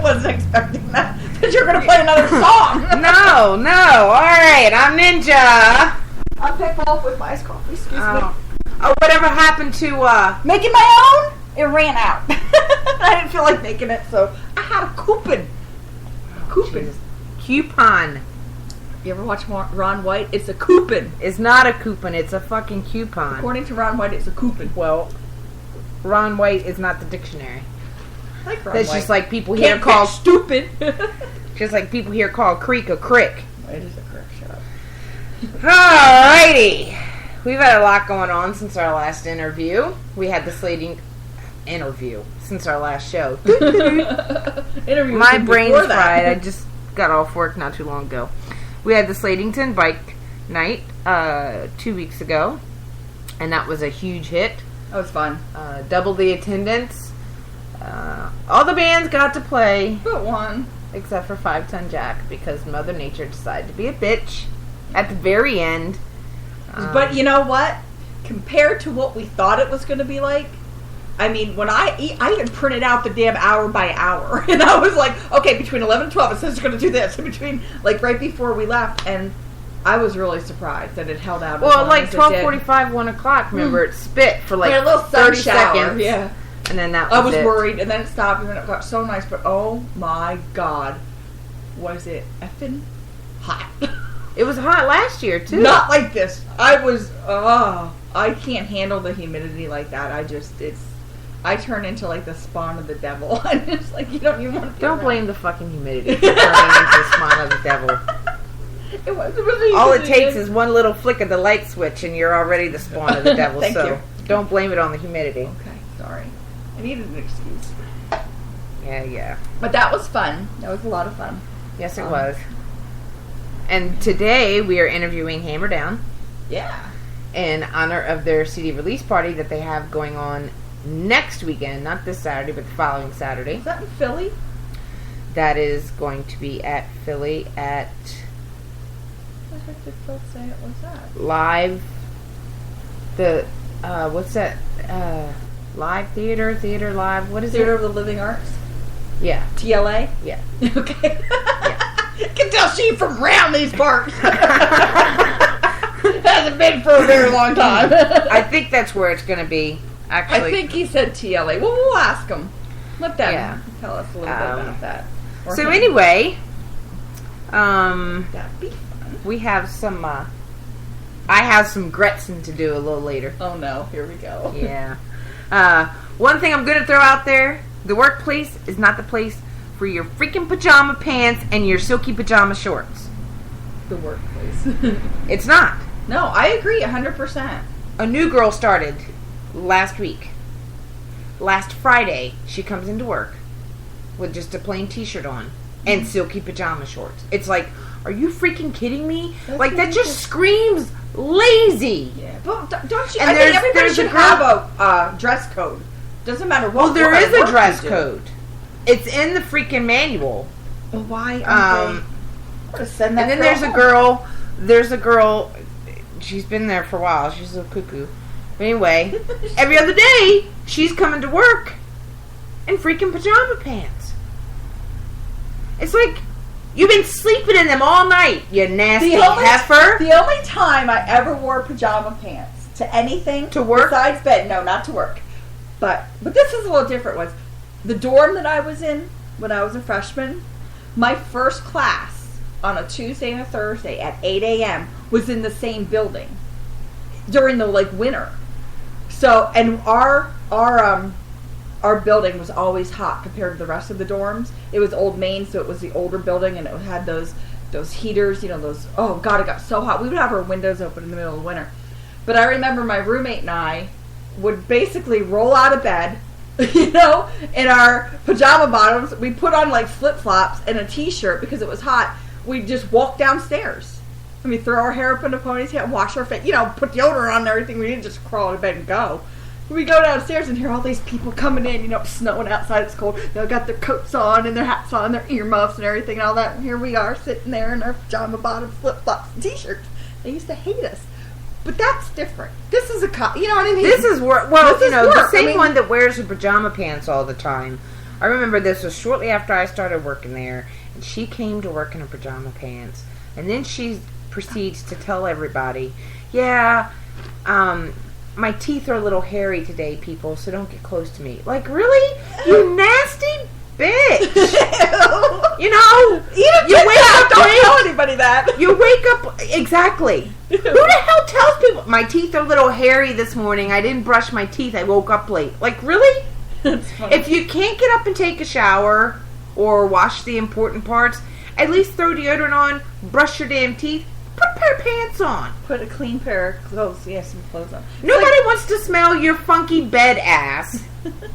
wasn't expecting that. That you're going to play another song. No. All right, I'm Ninja. I'll pick off with my iced coffee. Excuse me. Oh, whatever happened to making my own? It ran out. I didn't feel like making it, so I had a coupon. Coupon. You ever watch Ron White? It's a coupon. It's not a coupon. It's a fucking coupon. According to Ron White, it's a coupon. Well, Ron White is not the dictionary. I like Ron That's White. just like people here call stupid. Just like people here call creek a crick. It is a crick. Shut up. Alrighty. We've had a lot going on since our last interview. We had the slating interview since our last show. Interview. My brain's fried. I just got off work not too long ago. We had the Slatington bike night 2 weeks ago, and that was a huge hit. That was fun. Double the attendance. All the bands got to play. But one. Except for 5 Ton Jack, because Mother Nature decided to be a bitch at the very end. But you know what? Compared to what we thought it was going to be like, I mean, when I even printed out the damn hour by hour, and I was like, okay, between 11 and 12, it says it's going to do this, and between, like, right before we left, and I was really surprised that it held out. Well, like 12:45, 1 o'clock, remember, it spit for like a little 30 seconds. Yeah. And then that was I was it. worried, and then it stopped, and then it got so nice, but oh my god, was it effing hot. It was hot last year, too. Not like this. I was, I can't handle the humidity like that. I turn into like the spawn of the devil. And it's like, you don't even want to Don't blame the fucking humidity for turning into the spawn of the devil. It was really All it takes is one little flick of the light switch and you're already the spawn of the devil. Thank so you. Don't blame it on the humidity. Okay, sorry. I needed an excuse. Yeah. But that was fun. That was a lot of fun. Yes, it was. And today we are interviewing Hammer Down. Yeah. In honor of their CD release party that they have going on next weekend. Not this Saturday, but the following Saturday. Is that in Philly? That is going to be at Philly at... What the heck did Phil say it was that? Live... what's that? Live Theater Live, what is Theater it? of the Living Arts? Yeah. TLA? Yeah. Okay. Yeah. You can tell she from around these parts. Hasn't been for a very long time. I think that's where it's going to be, actually. I think he said TLA. Well, we'll ask him. Let them tell us a little bit about that. Or so him. anyway, That'd be fun. we have some, I have some Gretzing to do a little later. Oh no, here we go. Yeah. One thing I'm going to throw out there, the workplace is not the place for your freaking pajama pants and your silky pajama shorts. The workplace. It's not. No, I agree 100%. A new girl started last week. Last Friday, she comes into work with just a plain t-shirt on and silky pajama shorts. It's like, are you freaking kidding me? That's like, that just screams lazy. Yeah, but don't you? And I think everybody there's should a girl- have a dress code. Doesn't matter what. Well, there what is work a dress you do. code. It's in the freaking manual. Well, why? Um, Send that and then girl there's a home. girl. There's a girl. She's been there for a while. She's a cuckoo. But anyway, every other day she's coming to work in freaking pajama pants. It's like you've been sleeping in them all night, you nasty heifer. The only time I ever wore pajama pants to anything To work? besides bed, no, not to work, but this is a little different. Was the dorm that I was in when I was a freshman? My first class on a Tuesday and a Thursday at 8 a.m. was in the same building during the winter. So, and our building was always hot compared to the rest of the dorms. It was Old Main, so it was the older building, and it had those heaters, those, oh God, it got so hot. We would have our windows open in the middle of the winter. But I remember my roommate and I would basically roll out of bed, in our pajama bottoms. We put on flip-flops and a t-shirt because it was hot. We'd just walk downstairs. I mean, throw our hair up in a ponytail, wash our face, put deodorant on and everything. We didn't just crawl out of bed and go. We go downstairs and hear all these people coming in, snowing outside, it's cold. They've got their coats on and their hats on, their earmuffs and everything and all that. And here we are sitting there in our pajama bottoms, flip-flops, and t-shirts. They used to hate us. But that's different. This is you know what I mean? This is work. Well, This is the work. same one that wears her pajama pants all the time I remember this was shortly after I started working there, and she came to work in her pajama pants. And then she proceeds to tell everybody, yeah, my teeth are a little hairy today, people, so don't get close to me. Like, really? You nasty bitch. You know, you wake up, don't tell anybody that. You wake up, exactly. Who the hell tells people, my teeth are a little hairy this morning, I didn't brush my teeth, I woke up late. Like, really? That's funny. If you can't get up and take a shower or wash the important parts, at least throw deodorant on, brush your damn teeth, put a pair of pants on. Put a clean pair of clothes. Yeah, some clothes on. Nobody wants to smell your funky bed ass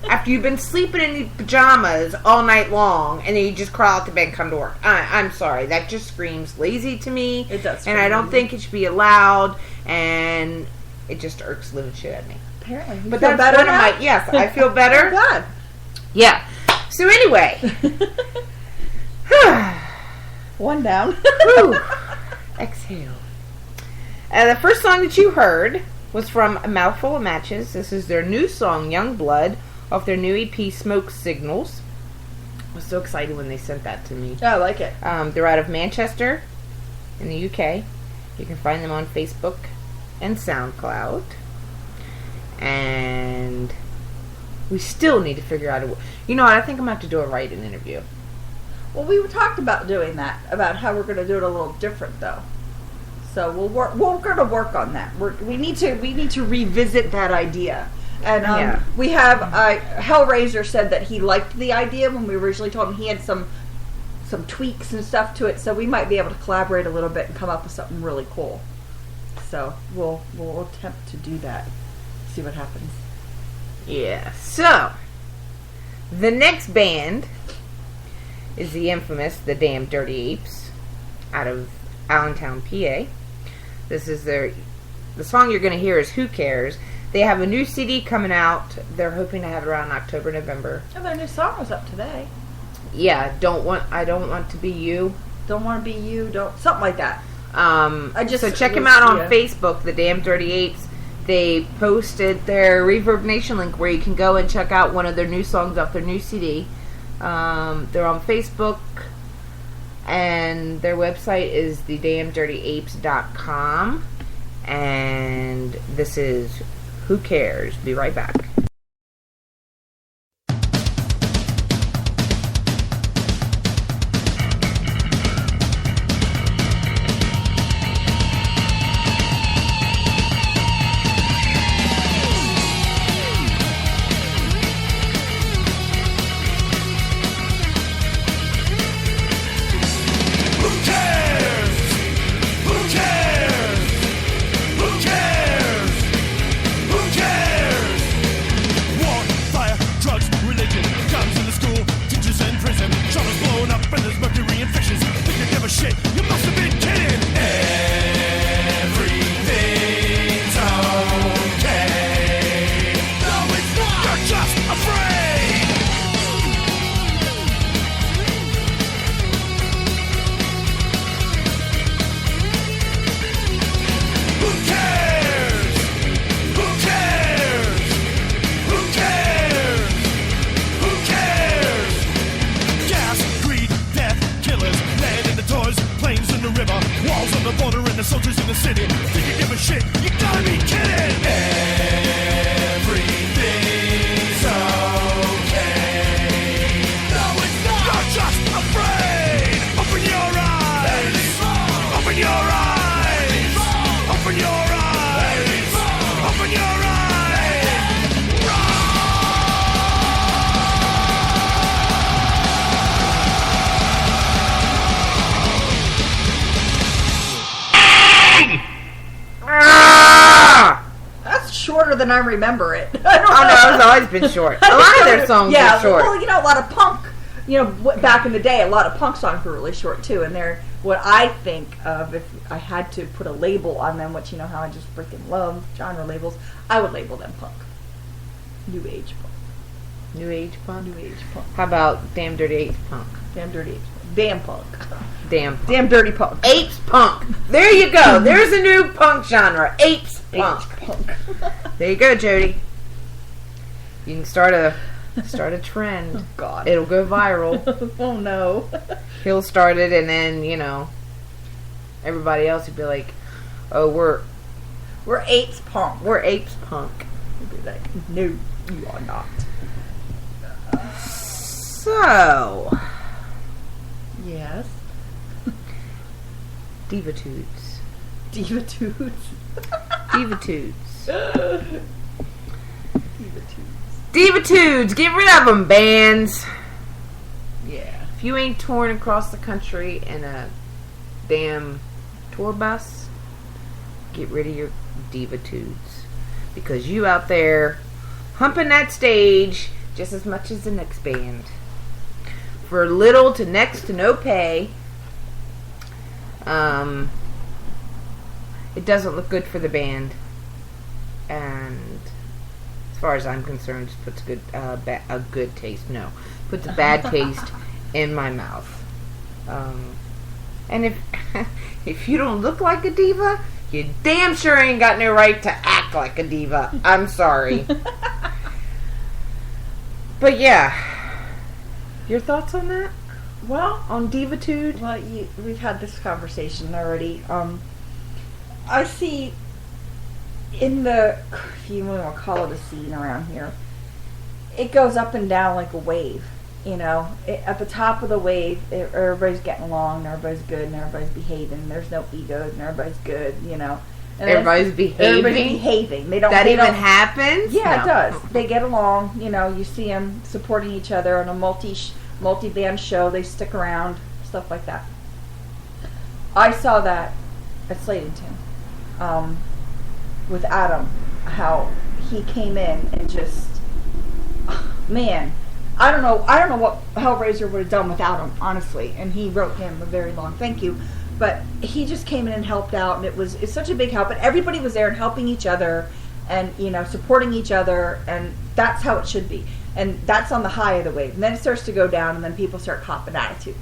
after you've been sleeping in these pajamas all night long, and then you just crawl out to bed and come to work. I'm sorry. That just screams lazy to me. It does. And I don't think it should be allowed, and it just irks the living shit out of me. Apparently. You But feel that's better one of now? my... Yes, I feel better. Oh, God. Yeah. So anyway. One down. Whew. Exhale. The first song that you heard was from A Mouthful of Matches. This is their new song, Young Blood, off their new EP, Smoke Signals. I was so excited when they sent that to me. Oh, I like it. They're out of Manchester in the UK. You can find them on Facebook and SoundCloud. And we still need to figure out you know what, I think I'm going to have to do a write-in interview. Well, we talked about doing that, about how we're going to do it a little different, though. So we're going to work on that. We need to revisit that idea. And we have Hellraiser said that he liked the idea when we originally told him. He had some tweaks and stuff to it, so we might be able to collaborate a little bit and come up with something really cool. So we'll attempt to do that. See what happens. Yeah. So the next band is the infamous The Damn Dirty Apes out of Allentown, PA. This is the song you're going to hear is Who Cares. They have a new CD coming out. They're hoping to have it around October, November. Oh, their new song was up today. Yeah, I don't want to be you. Don't want to be you. Something like that. So check them out on Facebook, The Damn Dirty Apes. They posted their Reverb Nation link where you can go and check out one of their new songs off their new CD. They're on Facebook, and their website is thedamndirtyapes.com. And this is Who Cares? Be right back. Than I remember it. Oh no, it's always been short. A lot of their songs are short. Well, a lot of punk. Back in the day, a lot of punk songs were really short too. And they're what I think of if I had to put a label on them, which you know how I just freaking love genre labels. I would label them punk, new age punk, new age punk, new age punk. How about Damn Dirty Apes punk? Damn Dirty Apes, damn punk, damn punk. Damn dirty punk, apes punk. There you go. There's a new punk genre, apes punk. Apes punk. There you go, Jody. You can start a Start a trend. Oh, God. It'll go viral. Oh, no. He'll start it, and then, everybody else would be like, oh, we're apes punk. We're apes punk. He'd be like, no, you are not. So. Yes. Divatudes. Divatudes. Divatudes. Divatudes. Divatudes. Get rid of them, bands. Yeah. If you ain't touring across the country in a damn tour bus, get rid of your divatudes. Because you out there humping that stage just as much as the next band. For little to next to no pay. It doesn't look good for the band. And as far as I'm concerned, just puts a good taste. No. Puts a bad taste in my mouth. And if you don't look like a diva, you damn sure ain't got no right to act like a diva. I'm sorry. But yeah. Your thoughts on that? Well, on divatude? Well, we've had this conversation already. I see in the, if you want to call it a scene around here, it goes up and down like a wave. At the top of the wave, everybody's getting along, and everybody's good, and everybody's behaving. There's no egos, and everybody's good, And everybody's behaving? Everybody's behaving. They don't. That even happens? Yeah, no. It does. They get along. You see them supporting each other on a multi-band show. They stick around, stuff like that. I saw that at Slatington with Adam, how he came in and just, man, I don't know what Hellraiser would have done without him, honestly. And he wrote him a very long thank you, but he just came in and helped out, and it's such a big help. And everybody was there and helping each other, and supporting each other, and that's how it should be. And that's on the high of the wave. And then it starts to go down, and then people start copping attitudes.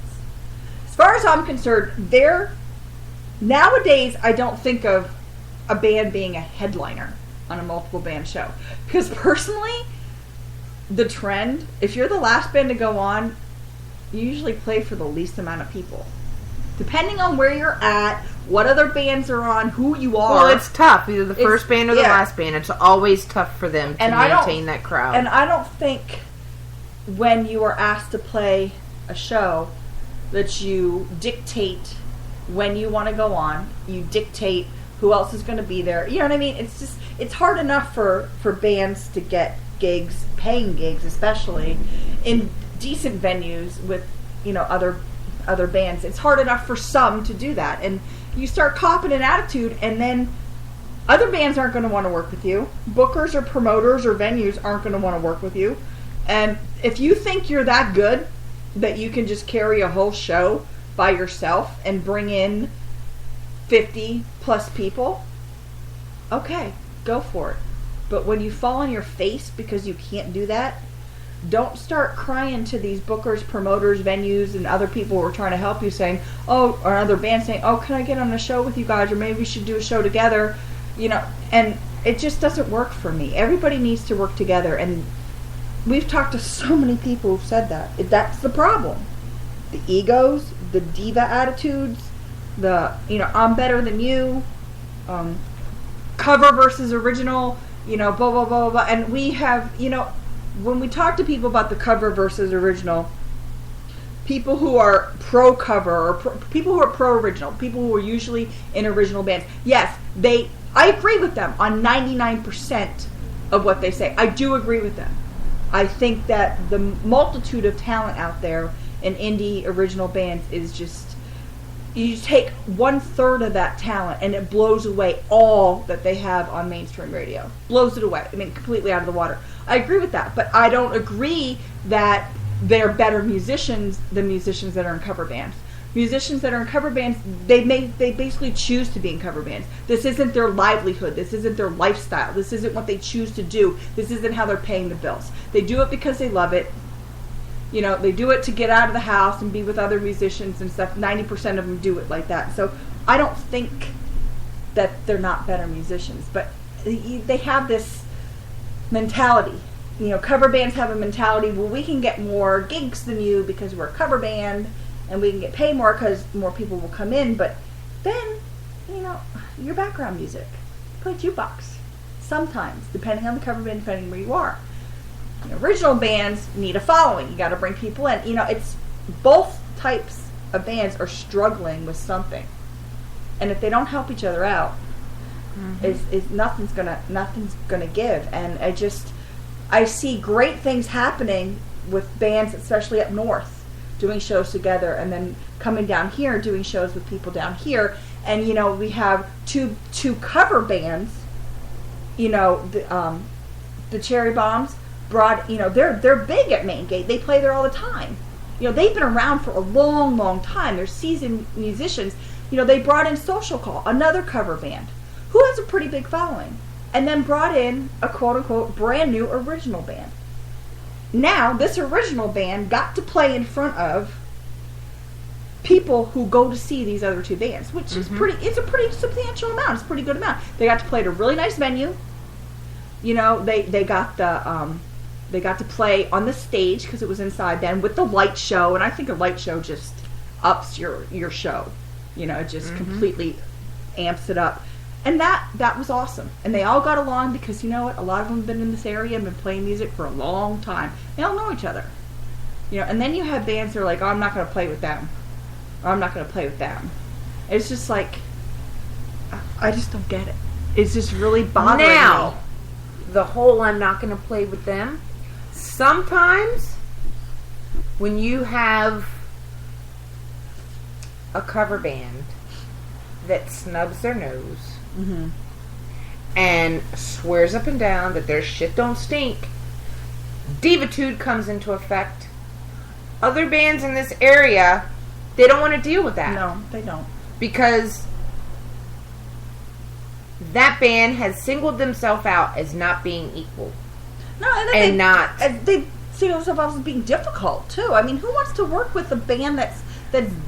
As far as I'm concerned, nowadays I don't think of a band being a headliner on a multiple band show. Because personally, the trend, if you're the last band to go on, you usually play for the least amount of people. Depending on where you're at, what other bands are on, who you are. Well, it's tough. Either the first band or the last band. It's always tough for them to maintain that crowd. And I don't think when you are asked to play a show that you dictate when you want to go on. You dictate who else is going to be there. You know what I mean? It's hard enough for bands to get gigs, paying gigs especially, in decent venues with, other bands. It's hard enough for some to do that. And you start copping an attitude, and then other bands aren't going to want to work with you. Bookers or promoters or venues aren't going to want to work with you. And if you think you're that good that you can just carry a whole show by yourself and bring in 50 plus people, okay, go for it. But when you fall on your face because you can't do that, don't start crying to these bookers, promoters, venues, and other people who are trying to help you saying, or other bands saying, oh, can I get on a show with you guys, or maybe we should do a show together, and it just doesn't work for me. Everybody needs to work together, and we've talked to so many people who've said that. That's the problem. The egos, the diva attitudes, I'm better than you, cover versus original, blah, blah, blah, blah. And we have, when we talk to people about the cover versus original, people who are pro cover, or people who are pro original, people who are usually in original bands, yes, I agree with them on 99% of what they say. I do agree with them. I think that the multitude of talent out there in indie original bands is just, you take 1/3 of that talent and it blows away all that they have on mainstream radio. Blows it away. I mean, completely out of the water. I agree with that, but I don't agree that they're better musicians than musicians that are in cover bands. Musicians that are in cover bands, they basically choose to be in cover bands. This isn't their livelihood. This isn't their lifestyle. This isn't what they choose to do. This isn't how they're paying the bills. They do it because they love it. They do it to get out of the house and be with other musicians and stuff. 90% of them do it like that. So I don't think that they're not better musicians, but they have this mentality cover bands have a mentality, well, we can get more gigs than you because we're a cover band, and we can get paid more because more people will come in. But then, your background music, play jukebox. Sometimes, depending on the cover band, depending where you are. Original bands need a following. You got to bring people in. It's both types of bands are struggling with something, and if they don't help each other out, is nothing's gonna give. And I see great things happening with bands, especially up north, doing shows together, and then coming down here doing shows with people down here. And we have two cover bands. The Cherry Bombs brought. They're big at Main Gate. They play there all the time. They've been around for a long, long time. They're seasoned musicians. They brought in Social Call, another cover band, who has a pretty big following, and then brought in a quote-unquote brand new original band. Now, this original band got to play in front of people who go to see these other two bands, which is it's a pretty substantial amount. It's a pretty good amount. They got to play at a really nice venue. They got to play on the stage because it was inside then with the light show, and I think a light show just ups your show. It just completely amps it up. And that was awesome. And they all got along because, a lot of them have been in this area and been playing music for a long time. They all know each other. And then you have bands that are like, oh, I'm not going to play with them. Or I'm not going to play with them. It's just like, I just don't get it. It's just really bothering me. The whole I'm not going to play with them. Sometimes when you have a cover band that snubs their nose and swears up and down that their shit don't stink, divitude comes into effect. Other bands in this area, they don't want to deal with that. No, they don't. Because that band has singled themselves out as not being equal. No, they single themselves out as being difficult too. I mean, who wants to work with a band that's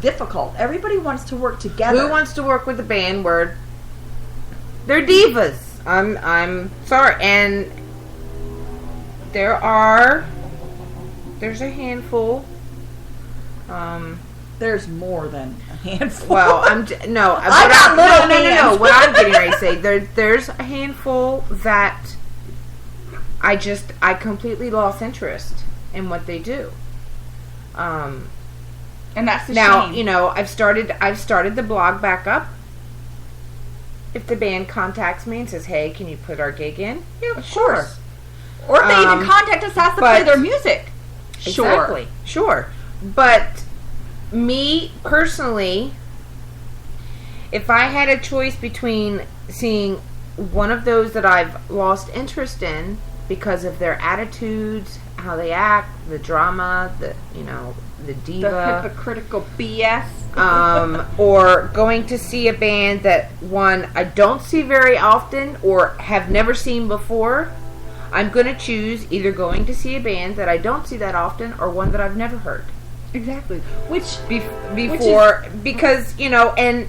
difficult? Everybody wants to work together. Who wants to work with a band where they're divas? I'm sorry, and there's a handful. There's more than a handful. Well, no. What I'm getting ready to say, there's a handful that I completely lost interest in what they do. And that's the shame. Now, I've started the blog back up. If the band contacts me and says, "Hey, can you put our gig in?" Yeah, of course. Or if they even contact us, ask to play their music. Exactly. Sure. But me personally, if I had a choice between seeing one of those that I've lost interest in because of their attitudes, how they act, the drama, the diva, the hypocritical BS, or going to see a band that one I don't see very often or have never seen before, I'm going to choose either going to see a band that I don't see that often or one that I've never heard. Exactly. Because and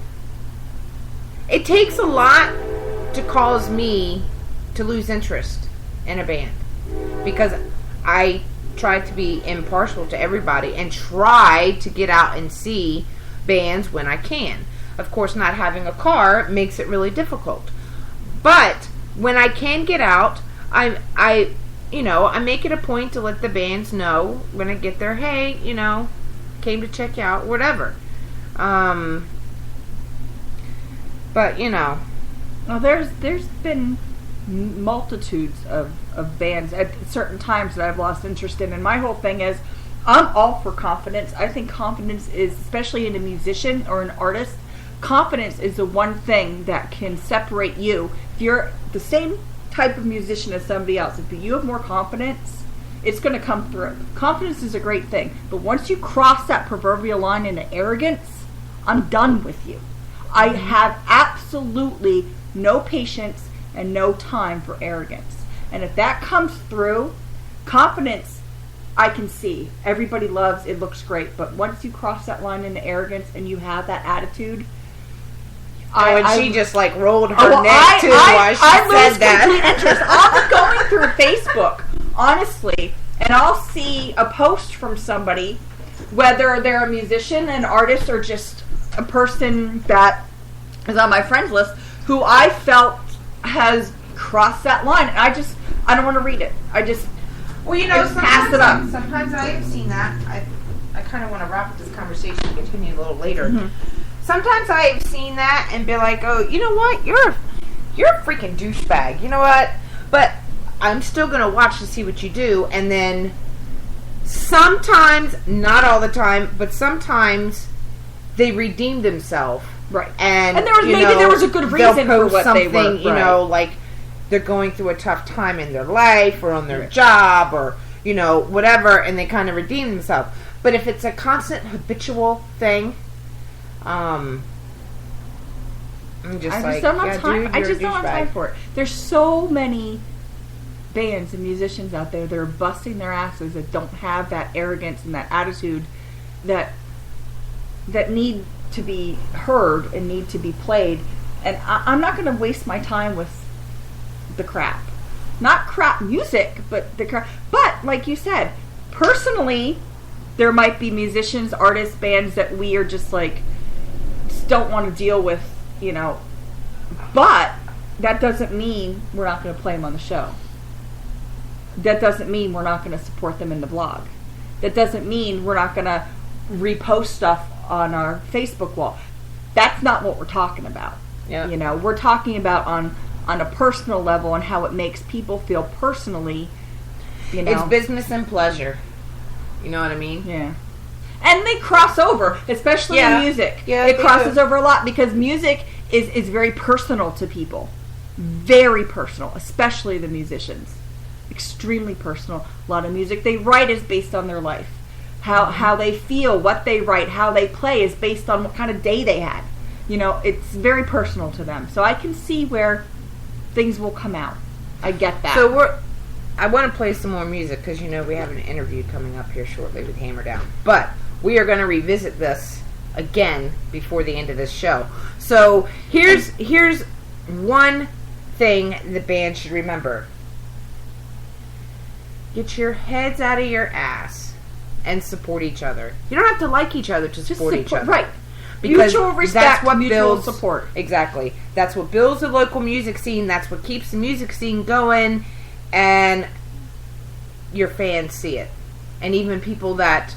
it takes a lot to cause me to lose interest in a band, because I try to be impartial to everybody and try to get out and see bands when I can. Of course, not having a car makes it really difficult, but when I can get out, I make it a point to let the bands know when I get there, hey, came to check you out, whatever. But, well, there's been multitudes of bands at certain times that I've lost interest in, and my whole thing is, I'm all for confidence. I think confidence is, especially in a musician or an artist, confidence is the one thing that can separate you. If you're the same type of musician as somebody else, if you have more confidence, it's going to come through. Confidence is a great thing, but once you cross that proverbial line into arrogance, I'm done with you. I have absolutely no patience and no time for arrogance. And if that comes through, confidence, I can see. Everybody loves, it looks great, but once you cross that line into arrogance and you have that attitude, she just rolled her neck too while she said that. Interest. I'm going through Facebook honestly, and I'll see a post from somebody, whether they're a musician, an artist, or just a person that is on my friends list, who I felt has crossed that line. And I don't want to read it. Well, pass it up. Sometimes I have seen that. I kind of want to wrap up this conversation and continue a little later. Mm-hmm. Sometimes I have seen that and be like, oh, you know what? You're a freaking douchebag. You know what? But I'm still going to watch to see what you do. And then sometimes, not all the time, but sometimes they redeem themselves. Right. And there was a good reason for what they were. Right. Like they're going through a tough time in their life or on their job or, whatever, and they kind of redeem themselves. But if it's a constant habitual thing, I'm just I don't have time for it. There's so many bands and musicians out there that are busting their asses that don't have that arrogance and that attitude that need to be heard and need to be played. And I'm not going to waste my time with the crap. Not crap music, but the crap. But, like you said, personally, there might be musicians, artists, bands that we are just don't want to deal with, But that doesn't mean we're not going to play them on the show. That doesn't mean we're not going to support them in the blog. That doesn't mean we're not going to repost stuff on our Facebook wall. That's not what we're talking about. Yeah. We're talking about on a personal level and how it makes people feel personally. It's business and pleasure. You know what I mean? Yeah. And they cross over, especially in music. Yeah, it crosses over a lot because music is very personal to people. Very personal, especially the musicians. Extremely personal. A lot of music they write is based on their life. How they feel, what they write, how they play is based on what kind of day they had. It's very personal to them. So I can see where things will come out. I get that. So I want to play some more music because we have an interview coming up here shortly with Hammer Down. But we are going to revisit this again before the end of this show. So here's one thing the band should remember. Get your heads out of your ass and support each other. You don't have to like each other to support each other. Right. Because mutual respect, that's what mutual builds support. Exactly. That's what builds the local music scene. That's what keeps the music scene going. And your fans see it. And even people that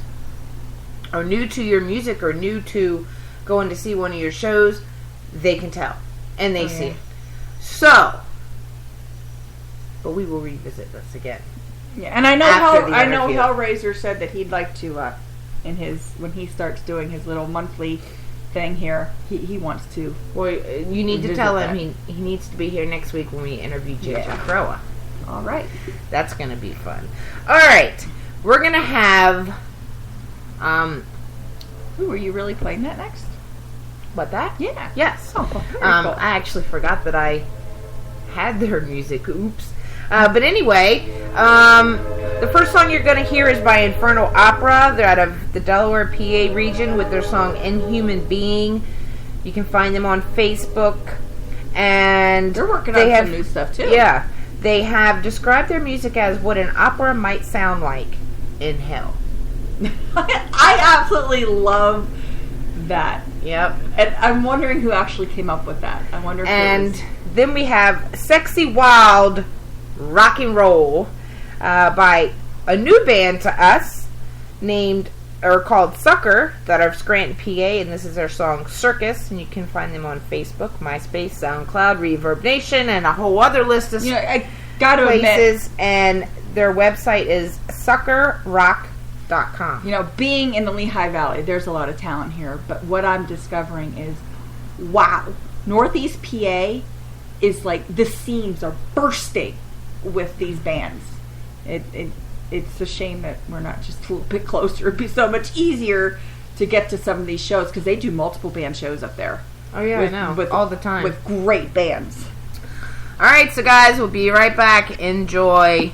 are new to your music or new to going to see one of your shows, they can tell. And they see it. So, but we will revisit this again. Yeah, and I know Hellraiser said that he'd like to when he starts doing his little monthly thing here, he wants to. Well, you need to tell him he needs to be here next week when we interview J.J. Crowa. All right, that's gonna be fun. All right, we're gonna have. Ooh, are you really playing that next? What, that? Yeah. Yes. Oh, very cool. I actually forgot that I had their music. Oops. But anyway, the first song you're going to hear is by Infernal Opera. They're out of the Delaware, PA region with their song Inhuman Being. You can find them on Facebook. And they're working on some new stuff, too. Yeah. They have described their music as what an opera might sound like in hell. I absolutely love that. Yep. And I'm wondering who actually came up with that. I wonder if then we have Sexy Wild Rock and Roll by a new band to us called Sucker, that are of Scranton, PA, and this is their song Circus, and you can find them on Facebook, MySpace, SoundCloud, Reverb Nation, and a whole other list of I gotta places, admit, and their website is suckerrock.com. Being in the Lehigh Valley, there's a lot of talent here, but what I'm discovering is, wow, Northeast PA is the seams are bursting with these bands. It's a shame that we're not just a little bit closer. It'd be so much easier to get to some of these shows because they do multiple band shows up there. Oh yeah, I know. All the time. With great bands. All right, so guys, we'll be right back. Enjoy.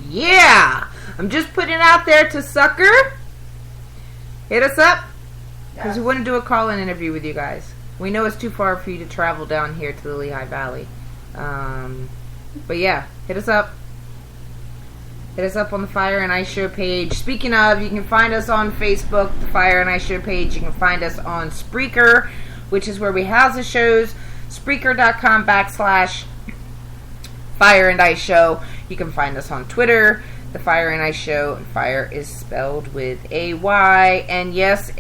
Yeah! I'm just putting it out there to sucker. Hit us up. Because we want to do a call-in interview with you guys. We know it's too far for you to travel down here to the Lehigh Valley. But yeah, hit us up. Hit us up on the Fire and Ice Show page. Speaking of, you can find us on Facebook, the Fire and Ice Show page. You can find us on Spreaker, which is where we house the shows. Spreaker.com/Fire and Ice Show. You can find us on Twitter, the Fire and Ice Show. Fire is spelled with A-Y. And yes,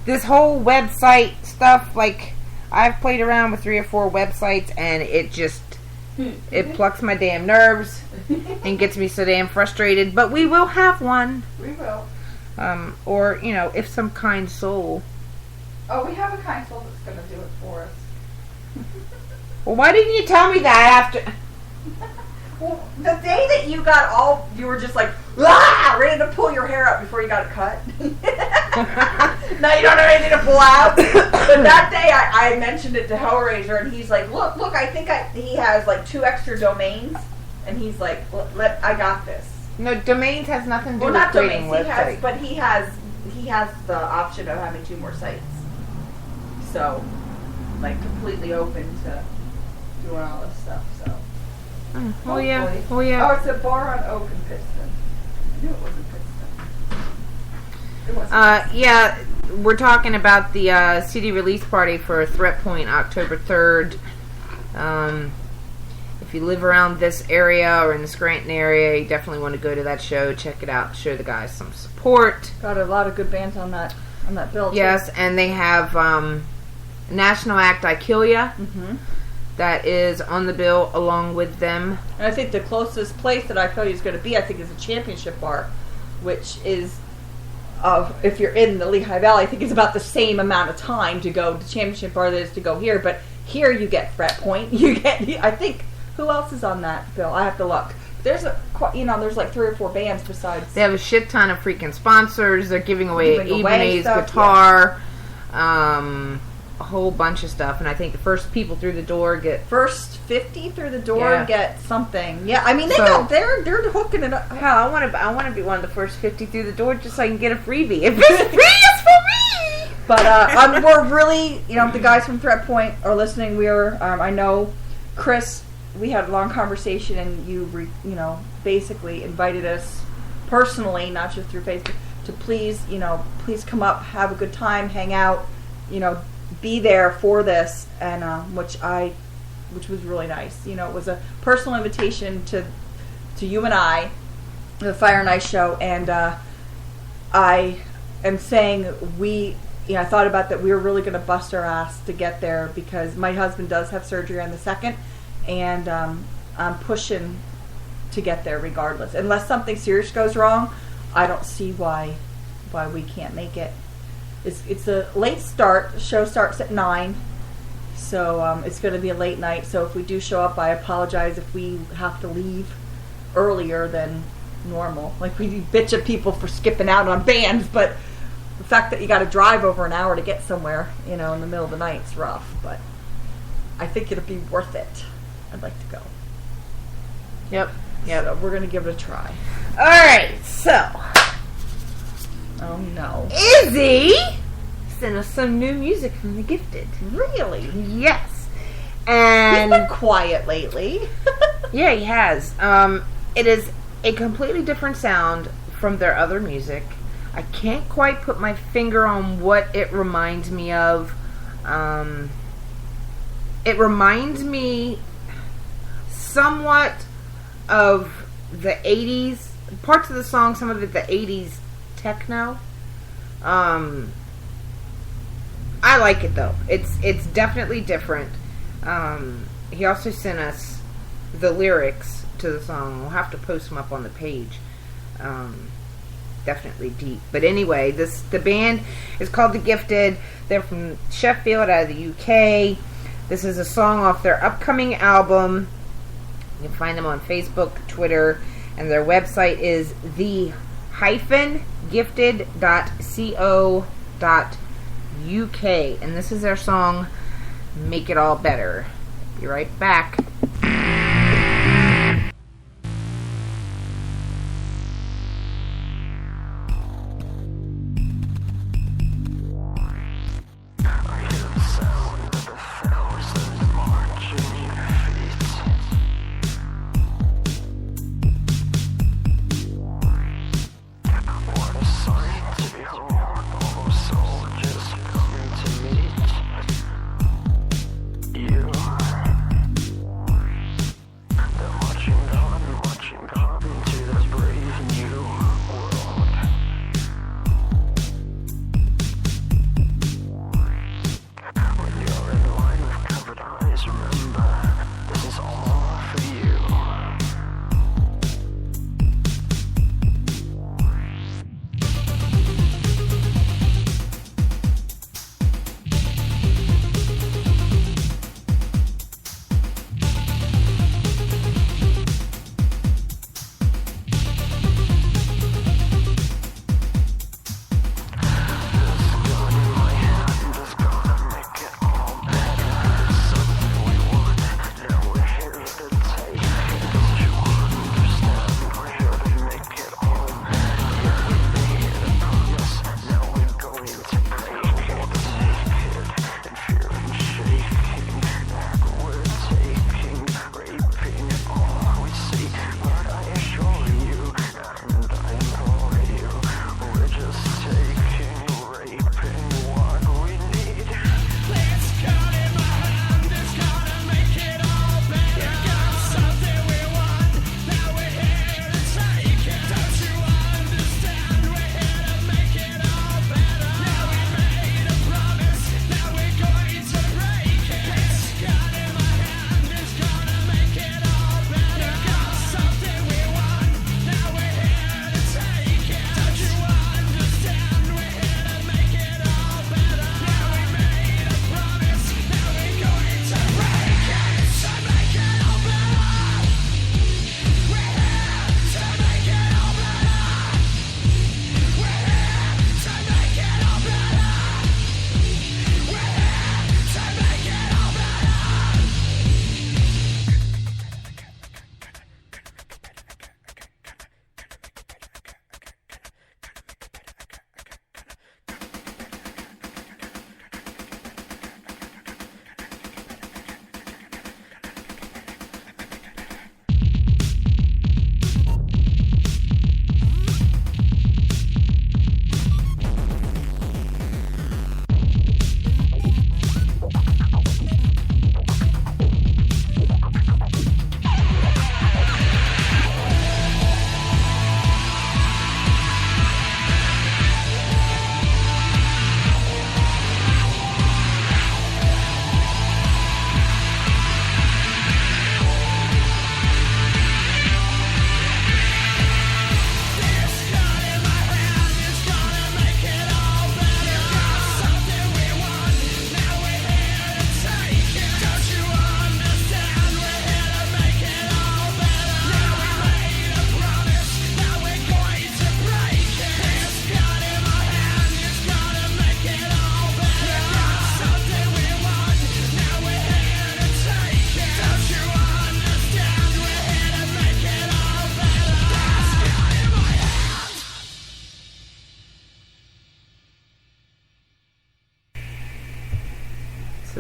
this whole website stuff, like, I've played around with 3 or 4 websites, and it just, it plucks my damn nerves and gets me so damn frustrated. But we will have one. We will. Or, you know, if some kind soul. Oh, we have a kind soul that's going to do it for us. Well, why didn't you tell me that after... Well, the day that you got all, you were just like, ah, ready to pull your hair out before you got it cut. Now you don't have anything to pull out. But that day I mentioned it to Hellraiser, and he's like, look, I think he has like 2 extra domains, and he's like, I got this. No, domains has nothing to do with not creating domains, websites. he has the option of having 2 more sites. So, like, completely open to doing all this stuff, so. Oh yeah. Oh, it's a bar on Oak and Piston. I knew it wasn't Piston. It wasn't. Yeah, we're talking about the CD release party for Threat Point, October 3rd. If you live around this area or in the Scranton area, you definitely want to go to that show. Check it out. Show the guys some support. Got a lot of good bands on that bill. Yes, and they have National Act I Kill Ya. Mm-hmm. That is on the bill along with them. And I think the closest place that I feel is going to be, I think, is a Championship Bar, which is, if you're in the Lehigh Valley, I think it's about the same amount of time to go to Championship Bar that is to go here. But here you get Threat Point. You get, I think, who else is on that bill? I have to look. There's there's like 3 or 4 bands besides. They have a shit ton of freaking sponsors. They're giving away Ibanez stuff, guitar. Yeah. A whole bunch of stuff, and I think the first people through the door get first 50 through the door get something. Yeah, I mean they're hooking it up. Hell, I want to be one of the first 50 through the door just so I can get a freebie. If it's free, it's for me. But we're really, the guys from Threat Point are listening. We are. I know, Chris. We had a long conversation, and you basically invited us personally, not just through Facebook, to please come up, have a good time, hang out, be there for this, and which was really nice. It was a personal invitation to you and I, the Fire and Ice Show, and I am saying I thought about that. We were really going to bust our ass to get there because my husband does have surgery on the 2nd, and I'm pushing to get there regardless. Unless something serious goes wrong, I don't see why we can't make it. It's a late start. The show starts at 9, so it's going to be a late night. So if we do show up, I apologize if we have to leave earlier than normal. Like, we bitch at people for skipping out on bands, but the fact that you got to drive over an hour to get somewhere, in the middle of the night is rough. But I think it'll be worth it. I'd like to go. Yep. So we're going to give it a try. All right, so. Oh, no. Izzy sent us some new music from The Gifted. Really? Yes. And he's been quiet lately. Yeah, he has. It is a completely different sound from their other music. I can't quite put my finger on what it reminds me of. It reminds me somewhat of the 80s. Parts of the song, some of it, the 80s techno. I like it though. It's definitely different. He also sent us the lyrics to the song. We'll have to post them up on the page. Definitely deep. But anyway, the band is called The Gifted. They're from Sheffield, out of the UK. This is a song off their upcoming album. You can find them on Facebook, Twitter, and their website is the-gifted.co.uk. And this is their song, Make It All Better. Be right back.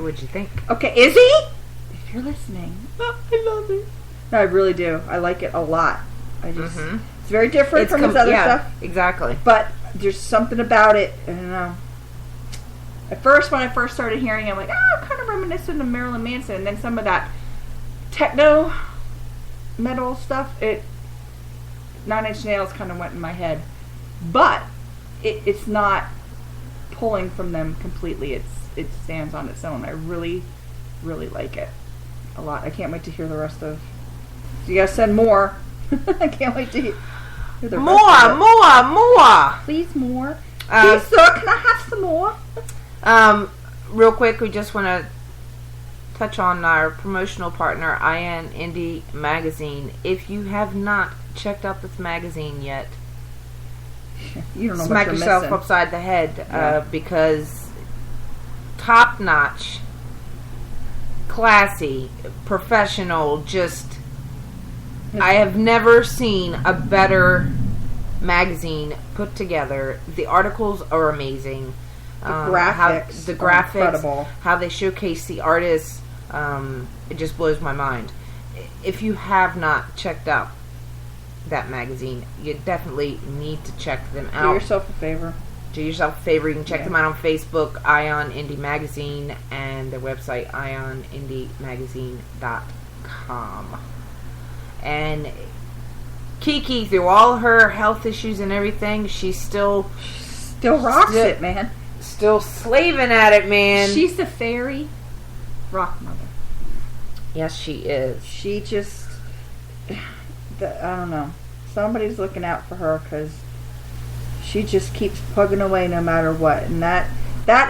So what'd you think? Okay, is he? If you're listening, I love it. No, I really do. I like it a lot. I just, it's very different from his other stuff. Exactly. But there's something about it. I don't know. At first, when I first started hearing it, I'm like, kind of reminiscent of Marilyn Manson. And then some of that techno metal stuff, 9 Inch Nails kind of went in my head. But it's not pulling from them completely. It stands on its own. I really, really like it a lot. I can't wait to hear the rest of. So you guys send more. I can't wait to hear the rest of it. More. Please, more. Please, sir, can I have some more? Real quick, we just want to touch on our promotional partner, Ion Indie Magazine. If you have not checked out this magazine yet, you don't know smack what you're yourself missing. upside the head, because top notch, classy, professional, just I have never seen a better magazine put together. The articles are amazing. The graphics, the graphics, incredible. How they showcase the artists, it just blows my mind. If you have not checked out that magazine, you definitely need to check them out. Do yourself a favor. Do yourself a favor. You can check them out on Facebook, Ion Indie Magazine, and their website, ionindiemagazine.com. And Kiki, through all her health issues and everything, she's still rocks it, man. Still slaving at it, man. She's the fairy rock mother. Yes, she is. She just, I don't know. Somebody's looking out for her because she just keeps plugging away no matter what. And that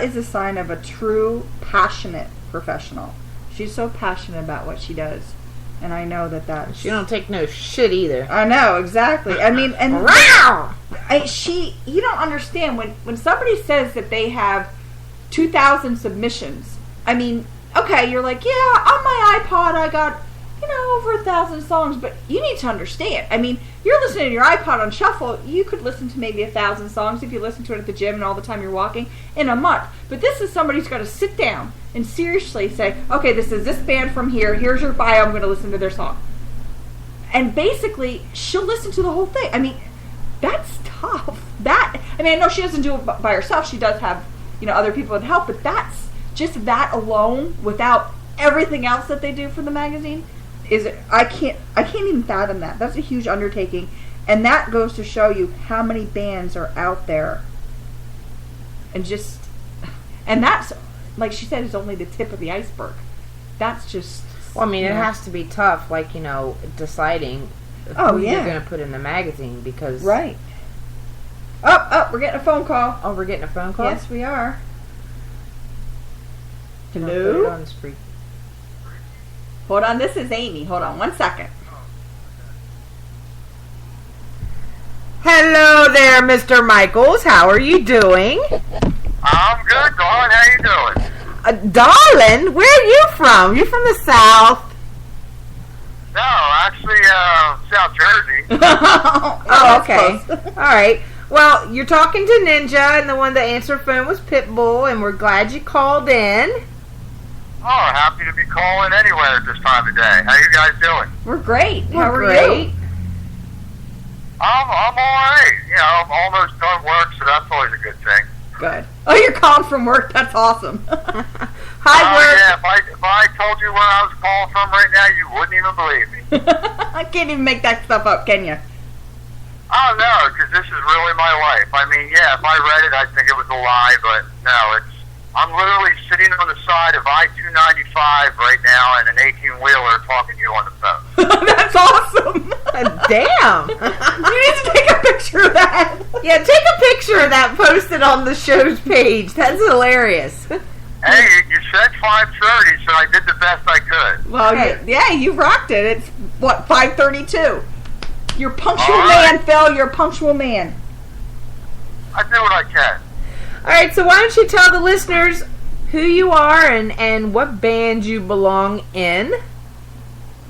is a sign of a true, passionate professional. She's so passionate about what she does. And I know that she don't take no shit either. I know, exactly. I mean, and you don't understand when somebody says that they have 2,000 submissions. I mean, okay, you're like, yeah, on my iPod I got, over 1,000 songs, but you need to understand. I mean, you're listening to your iPod on shuffle, you could listen to maybe 1,000 songs if you listen to it at the gym and all the time you're walking in a month. But this is somebody who's got to sit down and seriously say, okay, this is this band from here, here's your bio, I'm going to listen to their song. And basically, she'll listen to the whole thing. I mean, that's tough. I know she doesn't do it by herself, she does have, other people that help, but that's just that alone, without everything else that they do for the magazine, I can't even fathom that. That's a huge undertaking, and that goes to show you how many bands are out there. And that's, like she said, is only the tip of the iceberg. That's just. Well, I mean, it has to be tough, like deciding who you're going to put in the magazine, because right. Oh, we're getting a phone call. Oh, we're getting a phone call? Yes, we are. Hello? Hello? Put it on Spreaker. Hold on, this is Amy. Hold on 1 second. Hello there, Mr. Michaels. How are you doing? I'm good, darling. How you doing? Darling? Where are you from? You from the South? No, actually, South Jersey. Oh, okay. All right. Well, you're talking to Ninja, and the one that answered phone was Pitbull, and we're glad you called in. Oh, happy to be calling anywhere at this time of day. How you guys doing? We're great. How are great. you? I'm all right. I'm almost done work, so that's always a good thing. Good. Oh, you're calling from work. That's awesome. Hi, work. Yeah, if I told you where I was calling from right now, you wouldn't even believe me. I can't even make that stuff up, can you? Oh, no, because this is really my life. I mean, yeah, if I read it, I'd think it was a lie, but no, I'm literally sitting on the side of I-295 right now in an 18-wheeler talking to you on the phone. That's awesome. Damn. You need to take a picture of that. Yeah, take a picture of that, post it on the show's page. That's hilarious. Hey, you said 5:30, so I did the best I could. Well, Hey. yeah, you rocked it. It's, 5:32. You're a punctual All right. man, Phil. You're a punctual man. I do what I can. All right, so why don't you tell the listeners who you are and what band you belong in?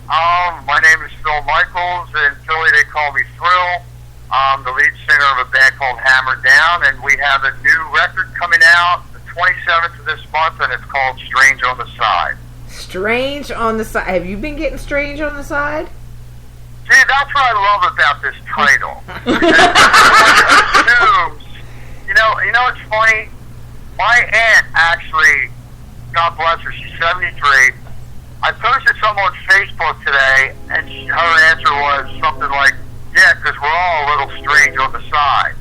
My name is Phil Michaels. In Philly, they call me Thrill. I'm the lead singer of a band called Hammer Down, and we have a new record coming out. The 27th of this month, and it's called Strange on the Side. Strange on the Side. Have you been getting strange on the side? See, that's what I love about this title. You know what's funny? My aunt actually, God bless her, she's 73. I posted something on Facebook today, and her answer was something like, yeah, because we're all a little strange on the side.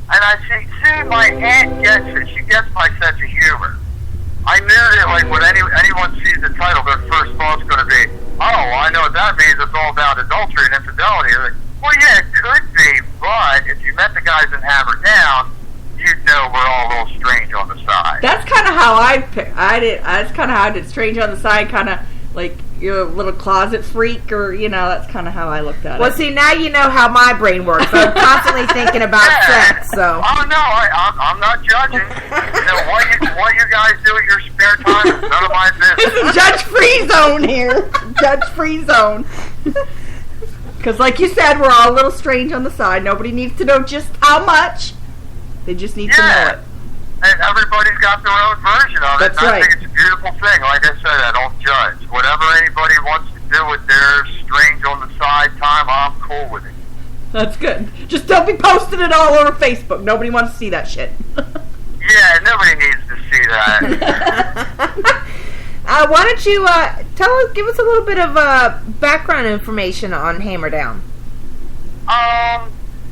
And I say, see, my aunt gets it. She gets my sense of humor. I knew that, like, when anyone sees the title, their first thought's going to be, oh, well, I know what that means. It's all about adultery and infidelity. Like, well, yeah, it could be, but if you met the guys in Hammer Down, you'd know we're all a little strange on the side. That's kind of how I did. That's kind of how I did. Strange on the side, kind of like you're a little closet freak, or that's kind of how I looked at it. Well, see, now you know how my brain works. I'm constantly thinking about sex. So. Oh no, I'm not judging. What you guys do in your spare time is none of my business. This is judge-free zone here. Judge-free zone. Because, like you said, we're all a little strange on the side. Nobody needs to know just how much. They just need to know it. And everybody's got their own version of it. That's right. I think it's a beautiful thing. Like I said, I don't judge. Whatever anybody wants to do with their strange on the side time, I'm cool with it. That's good. Just don't be posting it all over Facebook. Nobody wants to see that shit. Yeah, nobody needs to see that. Why don't you give us a little bit of background information on Hammer Down? Let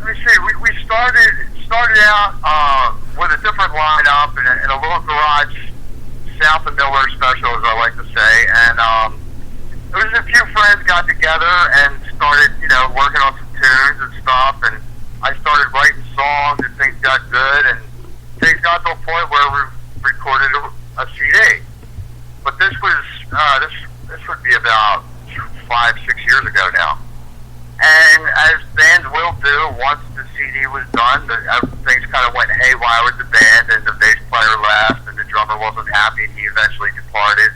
me see. We started out with a different lineup in a little garage south of Miller Special, as I like to say, and it was a few friends got together and started, working on some tunes and stuff, and I started writing songs, and things got good, and things got to a point where we recorded a CD. But this was this would be about 5-6 years ago now. And as bands will do, once the CD was done, things kind of went haywire with the band, and the bass player left, and the drummer wasn't happy, and he eventually departed.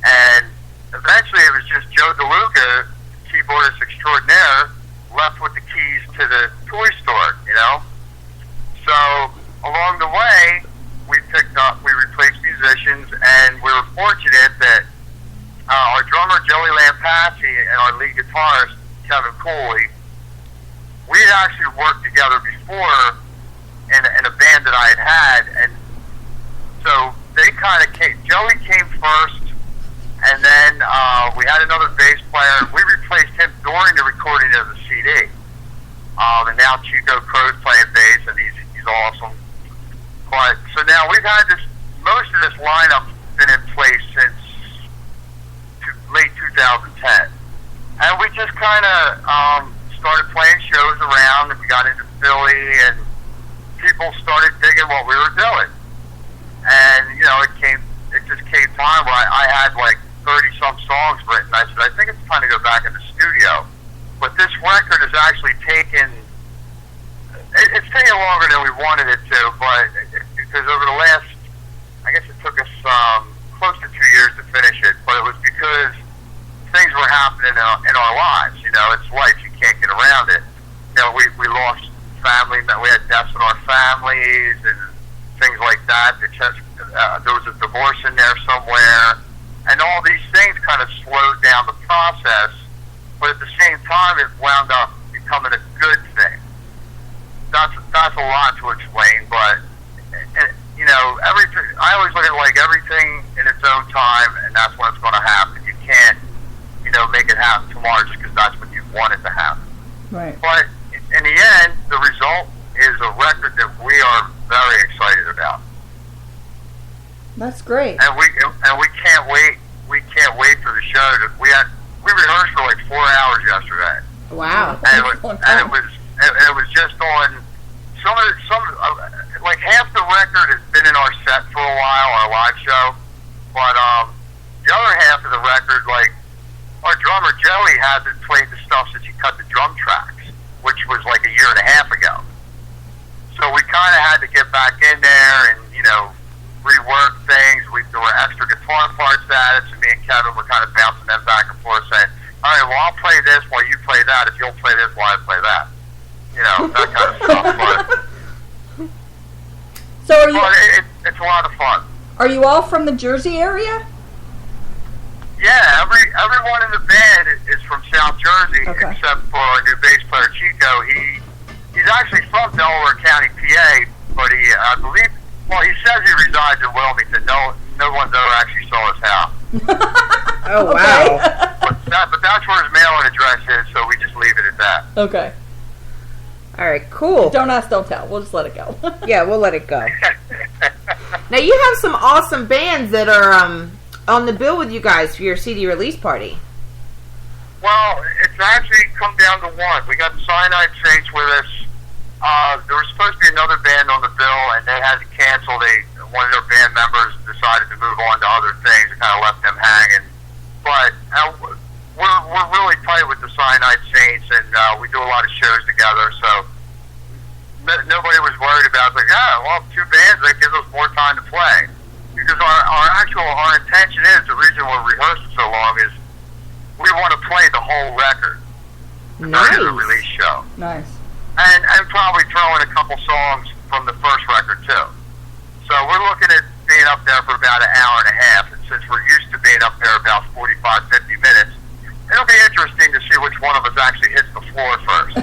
And eventually it was just Joe DeLuca, keyboardist extraordinaire, left with the keys to the toy store, So along the way, we replaced musicians, and we were fortunate that our drummer, Joey Lampassi, and our lead guitarist, Kevin Cooley, we had actually worked together before in a band that I had, and so they kind of came. Joey came first, and then we had another bass player, and we replaced him during the recording of the CD. And now Chico Crow's playing bass, and he's awesome. But so now we've had most of this lineup been in place since late 2010. And we just kind of started playing shows around, and we got into Philly, and people started digging what we were doing. And, it just came time where I had like 30-some songs written. I said, I think it's time to go back in the studio. But this record has actually it's taken longer than we wanted it to, but because over the last, I guess it took us close to 2 years to finish it, but it was because things were happening in our lives. It's life. You can't get around it. We lost family. We had deaths in our families and things like that. There was a divorce in there somewhere. And all these things kind of slowed down the process. But at the same time, it wound up becoming a good thing. That's a lot to explain, but, everything, I always look at everything in its own time, and that's when it's going to happen. You can't, make it happen tomorrow just because that's when you want it to happen. Right. But in the end, the result is a record that we are very excited about. That's great. And we can't wait. We can't wait for the show. We rehearsed for like 4 hours yesterday. Wow. And it was just on like half the record has been in our set for a while, our live show. But the other half of the record, like, our drummer Joey hasn't played the stuff since he cut the drum tracks, which was like a year and a half ago. So we kind of had to get back in there and, rework things. There were extra guitar parts at it, so me and Kevin were kind of bouncing them back and forth, saying, all right, well, I'll play this while you play that. If you'll play this while I play that. That kind of stuff. But So are you? It's a lot of fun. Are you all from the Jersey area? Yeah, everyone in the band is from South Jersey, Okay. except for our new bass player Chico. He's actually from Delaware County, PA, but I believe, well, he says he resides in Wilmington. No one's ever actually saw his house. Oh, Okay. wow. But that's where his mailing address is, so we just leave it at that. Okay. All right, cool. Don't ask, don't tell. We'll just let it go. Yeah, we'll let it go. Now, you have some awesome bands that are on the bill with you guys for your CD release party. Well, it's actually come down to one. We got the Cyanide Saints with us. There was supposed to be another band on the bill, and they had to cancel. One of their band members decided to move on to other things and kind of left them hanging. But we're really tight with the Cyanide Saints, and we do a lot of shows together, so nobody was worried about it. Like, well, two bands, that gives us more time to play. Because our intention is, the reason we're rehearsing so long is we want to play the whole record during the release show. Nice. And probably throw in a couple songs from the first record, too. So we're looking at being up there for about an hour and a half. And since we're used to being up there about 45, 50 minutes, it'll be interesting to see which one of us actually hits the floor first.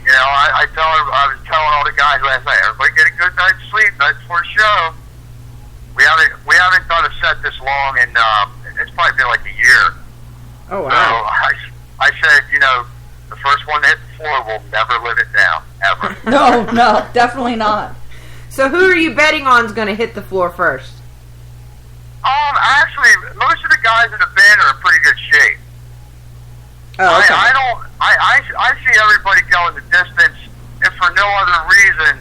You know, I was telling all the guys last night, everybody get a good night's sleep night before the show. We haven't done a set this long, and it's probably been like a year. Oh, wow. So I said, you know, the first one to hit the floor will never live it down, ever. No, definitely not. So who are you betting on is going to hit the floor first? Actually, most of the guys in the band are in pretty good shape. Oh, okay. I see everybody going the distance, if for no other reason,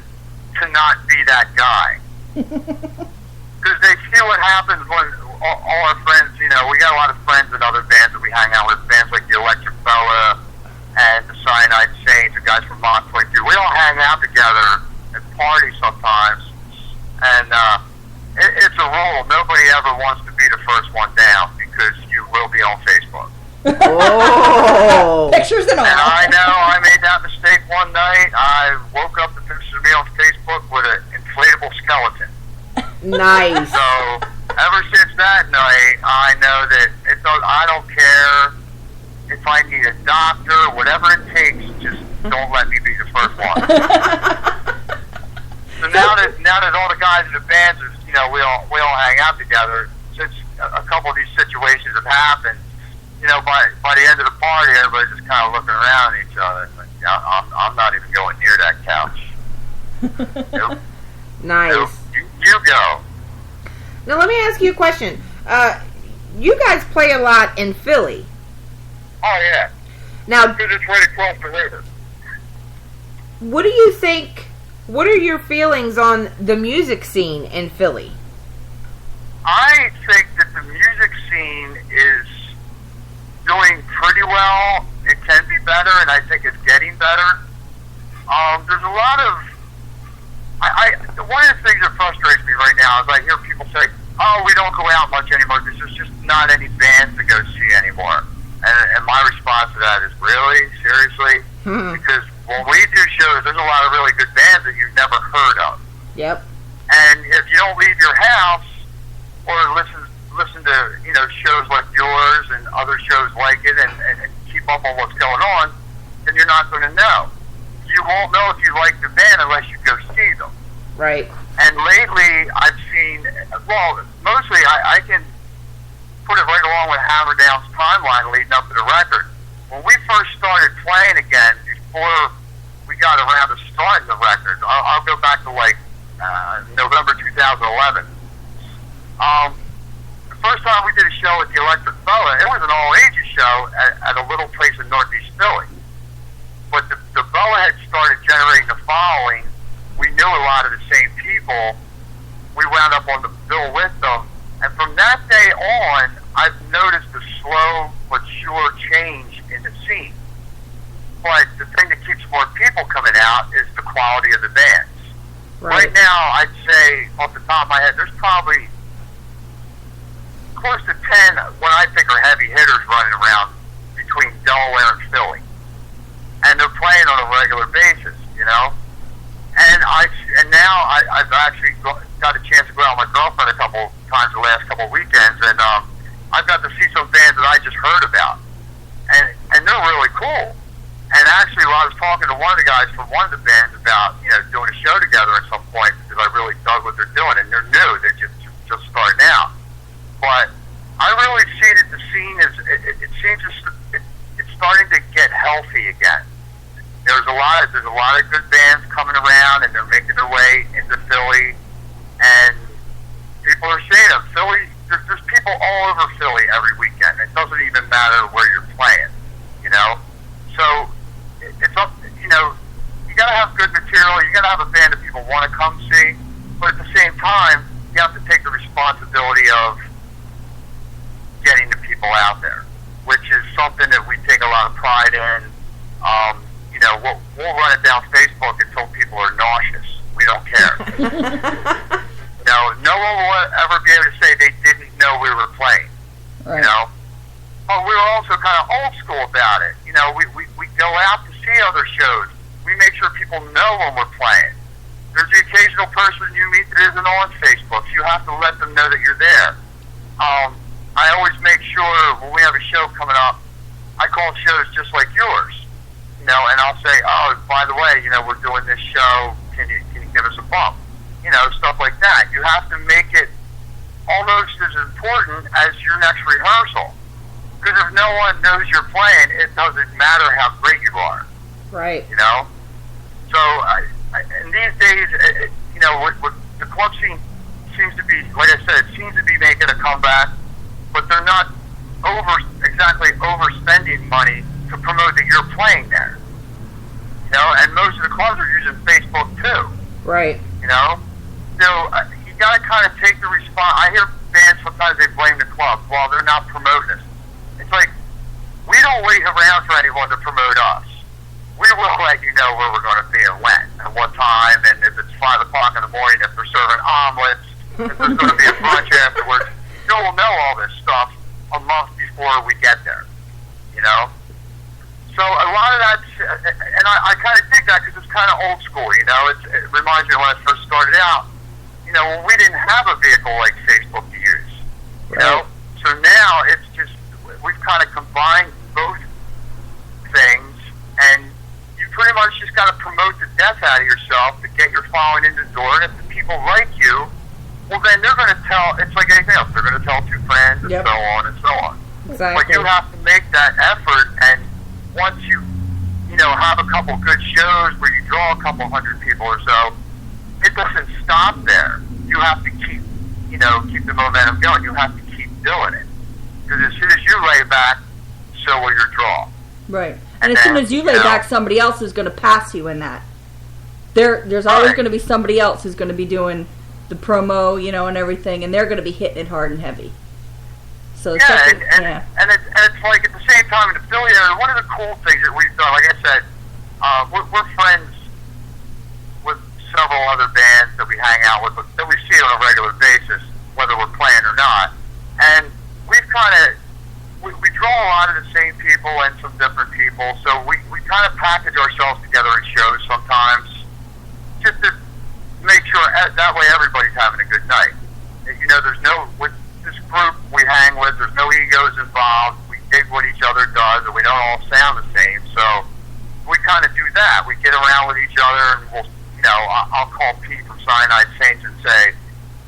to not be that guy. Because they feel what happens when all our friends, you know, we got a lot of friends in other bands that we hang out with, bands like the Electric Fella and the Cyanide Saints, the guys from Mach 22. We all hang out together and party sometimes, and it's a rule. Nobody ever wants to be the first one down, because you will be on Facebook. Oh. Pictures and all. And I know I made that mistake one night. I woke up to pictures of me on Facebook with an inflatable skeleton. Nice. So ever since that night, I know that I don't care if I need a doctor, whatever it takes. Just don't let me be the first one. So now that all the guys in the bands, you know, we all hang out together. Since a couple of these situations have happened, you know, by the end of the party, everybody's just kind of looking around at each other. Like, I'm not even going near that couch. Nope. Nice. Nope. You go. Now let me ask you a question. You guys play a lot in Philly. Oh yeah. Now, Because it's right across the river. what do you think? What are your feelings on the music scene in Philly? I think that the music scene is doing pretty well. It can be better, and I think it's getting better. There's a lot of... one of the things that frustrates me right now is I hear people say, oh, we don't go out much anymore because there's just not any bands to go see anymore. And my response to that is, really? Seriously? Because when we do shows, there's a lot of really good bands that you've never heard of. Yep. And if you don't leave your house or listen to, you know, shows like yours and other shows like it and keep up on what's going on, then you're not going to know. You won't know if you like the band unless you go see them. Right. And lately, I've seen, well, mostly I can put it right along with Hammerdown's timeline leading up to the record. When we first started playing again, before we got around to starting the record, I'll go back to like November 2011. The first time we did a show at the Electric Fella, it was an all-ages show at a little place in Northeast Philly. But the Bella had started generating a following. We knew a lot of the same people. We wound up on the bill with them. And from that day on, I've noticed a slow but sure change in the scene. But the thing that keeps more people coming out is the quality of the bands. Right now, I'd say, off the top of my head, there's probably close to 10 what I think are heavy hitters running around between Delaware and Philly. And they're playing on a regular basis, you know? And now I've actually got a chance to go out with my girlfriend a couple times the last couple weekends, and I've got to see some bands that I just heard about, and they're really cool. And actually, I was talking to one of the guys from one of the bands about doing a show together at some point because I really dug what they're doing, and they're new, they're just starting out. But I really see that the scene is it seems it's starting to get healthy again. There's a lot of good bands coming around, and they're making their way into Philly, and people are saying of Philly. There's people all over Philly every weekend. It doesn't even matter where you're playing, So it's up. You gotta have good material. You gotta have a band that people want to come see, but at the same time, you have to take the responsibility of getting the people out there, which is something that we take a lot of pride in. We'll run it down Facebook until people are nauseous. We don't care. No one will ever be able to say they didn't know we were playing. Right. But we were also kind of old school about it. We go out to see other shows. We make sure people know when we're playing. There's the occasional person you meet that isn't on Facebook. So you have to let them know that you're there. I always make sure when we have a show coming up, I call shows just like yours. And I'll say, oh, by the way, we're doing this show. Can you give us a bump? Stuff like that. You have to make it almost as important as your next rehearsal. Because if no one knows you're playing, it doesn't matter how great you are. Right. So in these days, what the club scene seems to be, like I said, it seems to be making a comeback, but they're not exactly overspending money to promote that you're playing there. And most of the clubs are using Facebook too. Right. So you got to kind of take the response. I hear bands sometimes they blame the club. Well, they're not promoting us. It's like we don't wait around for anyone to promote us. We will let you know where we're going to be and when and what time, and if it's 5 o'clock in the morning, if they're serving omelets, if there's going to be a brunch afterwards. You'll know all this stuff a month before we get there. So a lot of that, and I kind of dig that because it's kind of old school. It reminds me of when I first started out. When we didn't have a vehicle like Facebook to use. So now it's just we've kind of combined both things, and you pretty much just got to promote the death out of yourself to get your following in the door. And if the people like you, well, then they're going to tell. It's like anything else. They're going to tell 2 friends, and so on and so on. Exactly. But you have to make that effort, and once you have a couple good shows where you draw a couple hundred people or so, it doesn't stop there. You have to keep the momentum going. You have to keep doing it. Because as soon as you lay back, so will your draw. Right. And as soon as you lay back, somebody else is going to pass you in that. There's always going to be somebody else who's going to be doing the promo, and everything, and they're going to be hitting it hard and heavy. So and it's like at the same time in the Philly area, one of the cool things that we've done, like I said, we're friends with several other bands that we hang out with, that we see on a regular basis, whether we're playing or not. And we've we draw a lot of the same people and some different people, so we kind of package ourselves together in shows sometimes, just to make sure that way everybody's having a good night. And, there's with this group we hang with, there's no egos involved. We dig what each other does, and we don't all sound the same. So we kind of do that. We get around with each other, and we'll, I'll call Pete from Cyanide Saints and say,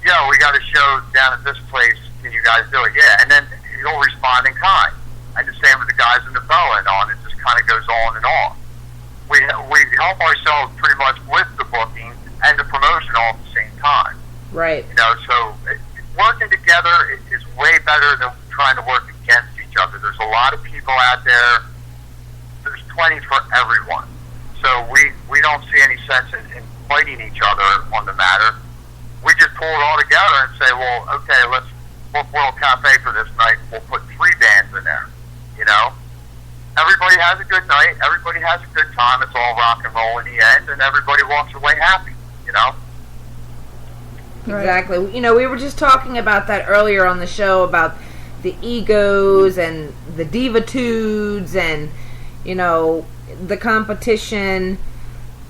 "Yo, we got a show down at this place. Can you guys do it?" Yeah, and then he'll respond in kind. And the same with the guys in the bow and on. It just kind of goes on and on. We help ourselves pretty much with the booking and the promotion all at the same time. Right. So working together is way better than trying to work against each other. There's a lot of people out there. There's plenty for everyone. So we don't see any sense in fighting each other on the matter. We just pull it all together and say, well, okay, let's book World Cafe for this night. We'll put 3 bands in there. Everybody has a good night. Everybody has a good time. It's all rock and roll in the end, and everybody walks away happy. Exactly. We were just talking about that earlier on the show about the egos and the divitudes and, the competition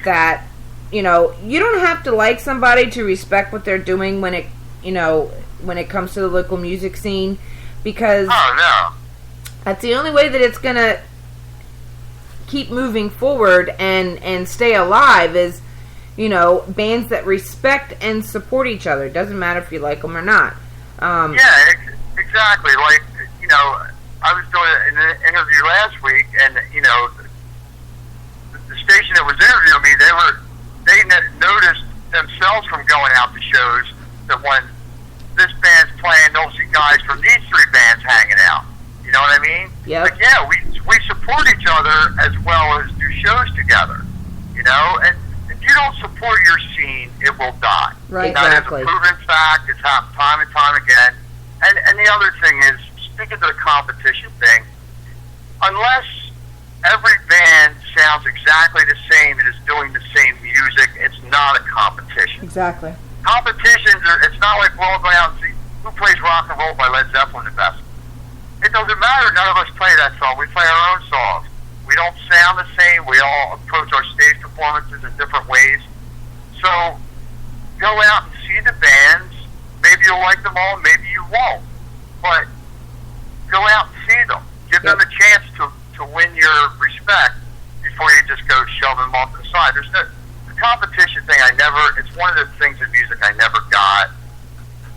that you don't have to like somebody to respect what they're doing when it comes to the local music scene, because that's the only way that it's gonna keep moving forward and stay alive is, bands that respect and support each other. It doesn't matter if you like them or not. Exactly. Like, I was doing an interview last week, and, the station that was interviewing me, they noticed themselves from going out to shows that when this band's playing, they'll see guys from these three bands hanging out. You know what I mean? Yeah. Like, we support each other as well as do shows together. And if you don't support your scene, it will die. Right, that exactly. is a proven fact. It's happened time and time again. And the other thing is, speaking to the competition thing, unless every band sounds exactly the same and is doing the same music, it's not a competition. Exactly. Competitions it's not like we're all going out and see who plays Rock and Roll by Led Zeppelin the best. It doesn't matter. None of us play that song. We play our own songs. We don't sound the same. We all approach our stage performances in different ways. So go out and see the bands. Maybe you'll like them all. Maybe you won't. But go out and see them. Give them a chance to win your respect before you just go shove them off to the side. The competition thing, it's one of the things in music I never got.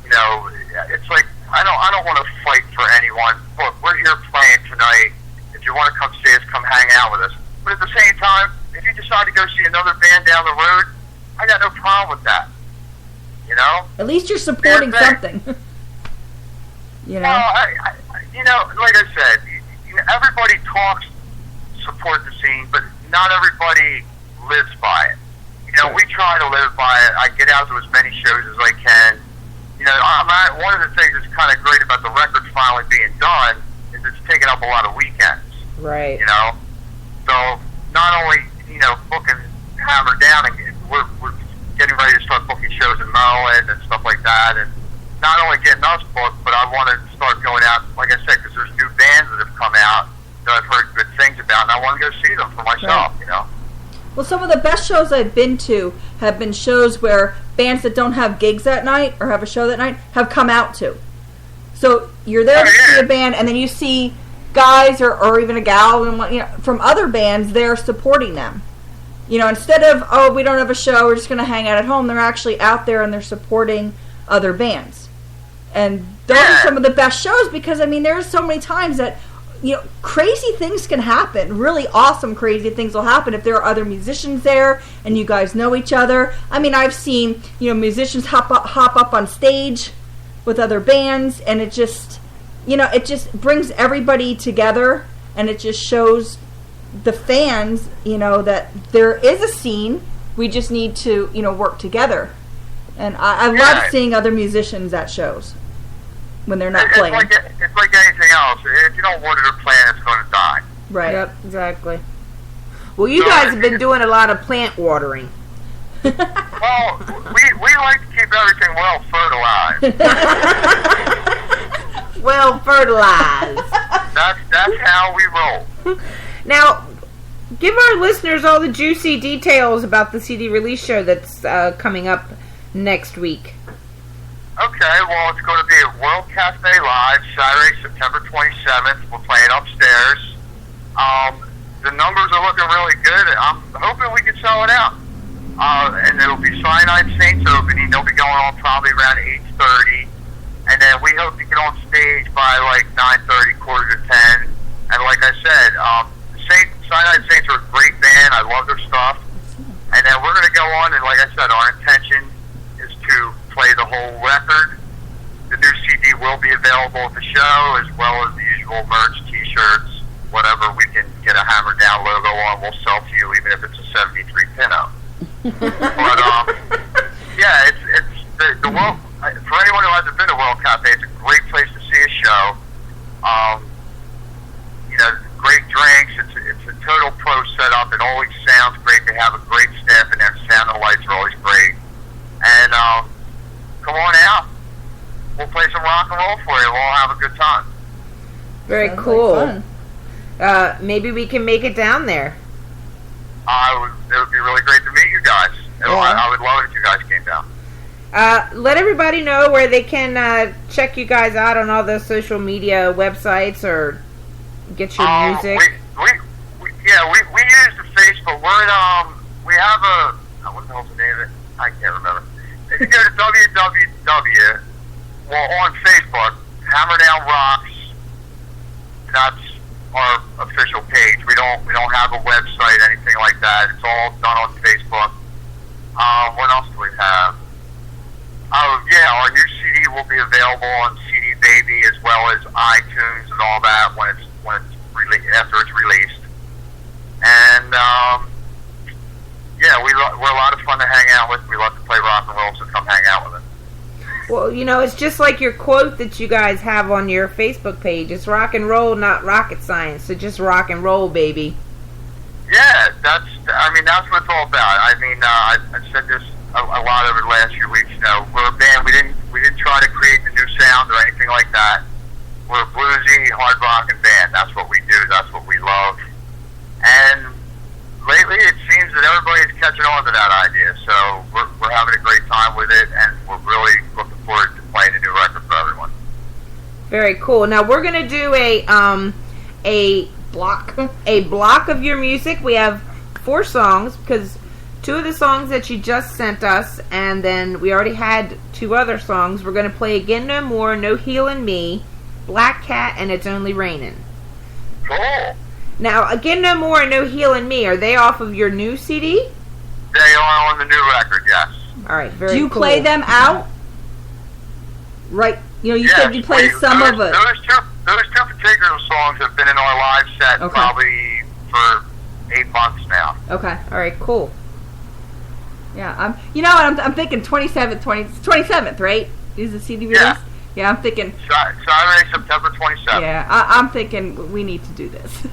It's like, I don't want to fight for anyone. Look, we're here playing tonight. If you want to come see us, come hang out with us. But at the same time, if you decide to go see another band down the road, I got no problem with that. At least you're supporting something. Well, like I said, everybody talks support the scene, but not everybody lives by it. We try to live by it. I get out to as many shows as I can. One of the things that's kind of great about the record finally being done is it's taking up a lot of weekends. Right. So not only, booking Hammer Down, and we're getting ready to start booking shows in Maryland and stuff like that, and not only getting us booked, but I want to start going out, like I said, because there's new bands that have come out that I've heard good things about, and I want to go see them for myself, Well, some of the best shows I've been to have been shows where bands that don't have gigs that night or have a show that night have come out to. So you're there to see a band, and then you see guys or even a gal from other bands there supporting them. Instead of, we don't have a show, we're just going to hang out at home, they're actually out there and they're supporting other bands. And those are some of the best shows because, there's so many times that crazy things can happen. Really awesome crazy things will happen if there are other musicians there and you guys know each other. I've seen, musicians hop up on stage with other bands, and it just brings everybody together, and it just shows the fans, that there is a scene. We just need to, work together. And I love seeing other musicians at shows when they're not playing. It's like anything else. If you don't water the plant, it's going to die. Right. Yep, exactly. Well, you guys have been doing a lot of plant watering. Well, we like to keep everything well fertilized. Well fertilized. That's how we roll. Now, give our listeners all the juicy details about the CD release show that's coming up next week. Okay, well, it's going to be at World Cafe Live, Saturday, September 27th. We're playing upstairs. The numbers are looking really good. I'm hoping we can sell it out. And it'll be Cyanide Saints opening. They'll be going on probably around 8:30. And then we hope to get on stage by like 9:30, quarter to 10. And like I said, Cyanide Saints are a great band. I love their stuff. And then we're going to go on, and like I said, our intention is to play the whole record. The new CD will be available at the show, as well as the usual merch, T-shirts, whatever we can get a Hammer Down logo on, we'll sell to you, even if it's a 73 pinup. But yeah, it's the World. For anyone who hasn't been to World Cafe, it's a great place to see a show. Great drinks. It's a total pro setup. It always sounds great. They have a great staff in there. The sound and lights are always great. And come on out. We'll play some rock and roll for you. We'll all have a good time. Very Sounds cool. like fun. Maybe we can make it down there. It would be really great to meet you guys. I would love it if you guys came down. Let everybody know where they can check you guys out on all the social media websites or get your music. We use the Facebook. We have a, what the hell's the name of it? I can't remember. If you go to on Facebook, Hammer Down Rocks, that's our official page. We don't have a website, anything like that. It's all done on Facebook. What else do we have? Oh yeah, our new CD will be available on CD Baby as well as iTunes and all that after it's released. And yeah, we're a lot of fun to hang out with. We love to play rock and roll, so come hang out with us. Well, it's just like your quote that you guys have on your Facebook page. It's rock and roll, not rocket science. So just rock and roll, baby. Yeah, that's what it's all about. I've said this a lot over the last few weeks. We're a band. We didn't try to create a new sound or anything like that. We're a bluesy, hard rocking band. That's what we do. That's what we love. And lately, it seems that everybody's catching on to that idea. So we're having a great time with it, and we're really looking forward to playing a new record for everyone. Very cool. Now we're gonna do a block of your music. We have 4 songs because 2 of the songs that you just sent us, and then we already had 2 other songs. We're gonna play Again No More, No Healin' Me, Black Cat, and It's Only Rainin'. Cool. Now, Again No More and No Healin' Me, are they off of your new CD? They are on the new record, yes. All right, very cool. Do you play them out? Right. You said you played some of it. Those two particular songs have been in our live set probably for 8 months now. Okay. All right, cool. Yeah, I'm thinking 27th, right? Is the CD release? Yeah. Yeah, I'm thinking Saturday, September 27th. Yeah, I'm thinking we need to do this.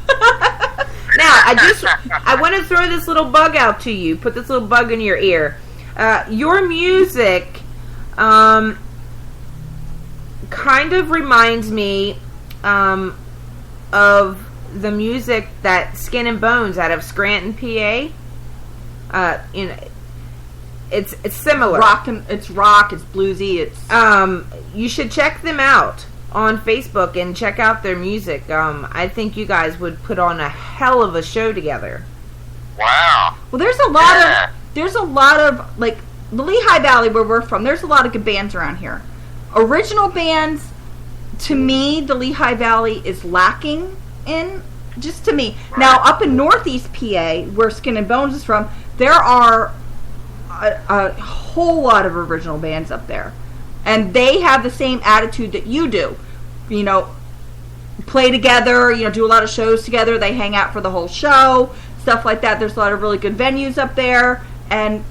Now, I want to throw this little bug out to you. Put this little bug in your ear. Your music kind of reminds me of the music that Skin and Bones out of Scranton, PA. It's similar. It's rock, it's bluesy, it's you should check them out on Facebook and check out their music. I think you guys would put on a hell of a show together. Wow. Well, there's a lot of like the Lehigh Valley where we're from. There's a lot of good bands around here. Original bands, to me, the Lehigh Valley is lacking in. Just to me. Right. Now, up in Northeast PA, where Skin and Bones is from, there are a whole lot of original bands up there. And they have the same attitude that you do. Play together, do a lot of shows together. They hang out for the whole show, stuff like that. There's a lot of really good venues up there. And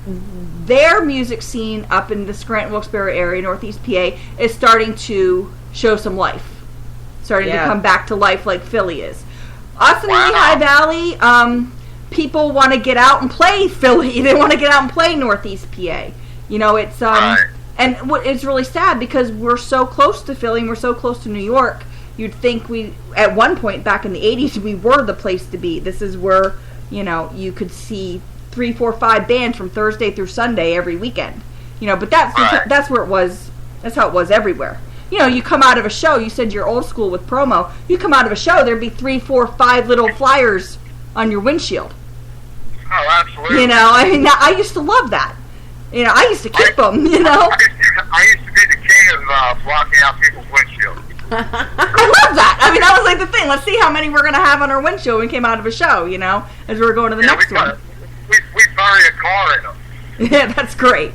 their music scene up in the Scranton, Wilkes-Barre area, Northeast PA, is starting to show some life. Starting to come back to life like Philly is. Us in the Lehigh Valley, people want to get out and play Philly. They want to get out and play Northeast PA. It's and it's really sad because we're so close to Philly and we're so close to New York. You'd think at one point back in the 80s, we were the place to be. This is where, you could see 3, 4, 5 bands from Thursday through Sunday every weekend. But that's where it was. That's how it was everywhere. You come out of a show. You said you're old school with promo. You come out of a show, there'd be 3, 4, 5 little flyers on your windshield. Oh, absolutely. I used to love that. I used to keep them. I used to be the king of blocking out people's windshield. I love that. That was like the thing. Let's see how many we're going to have on our windshield when we came out of a show, as we were going to the next one. We bury a car in them. Yeah, that's great.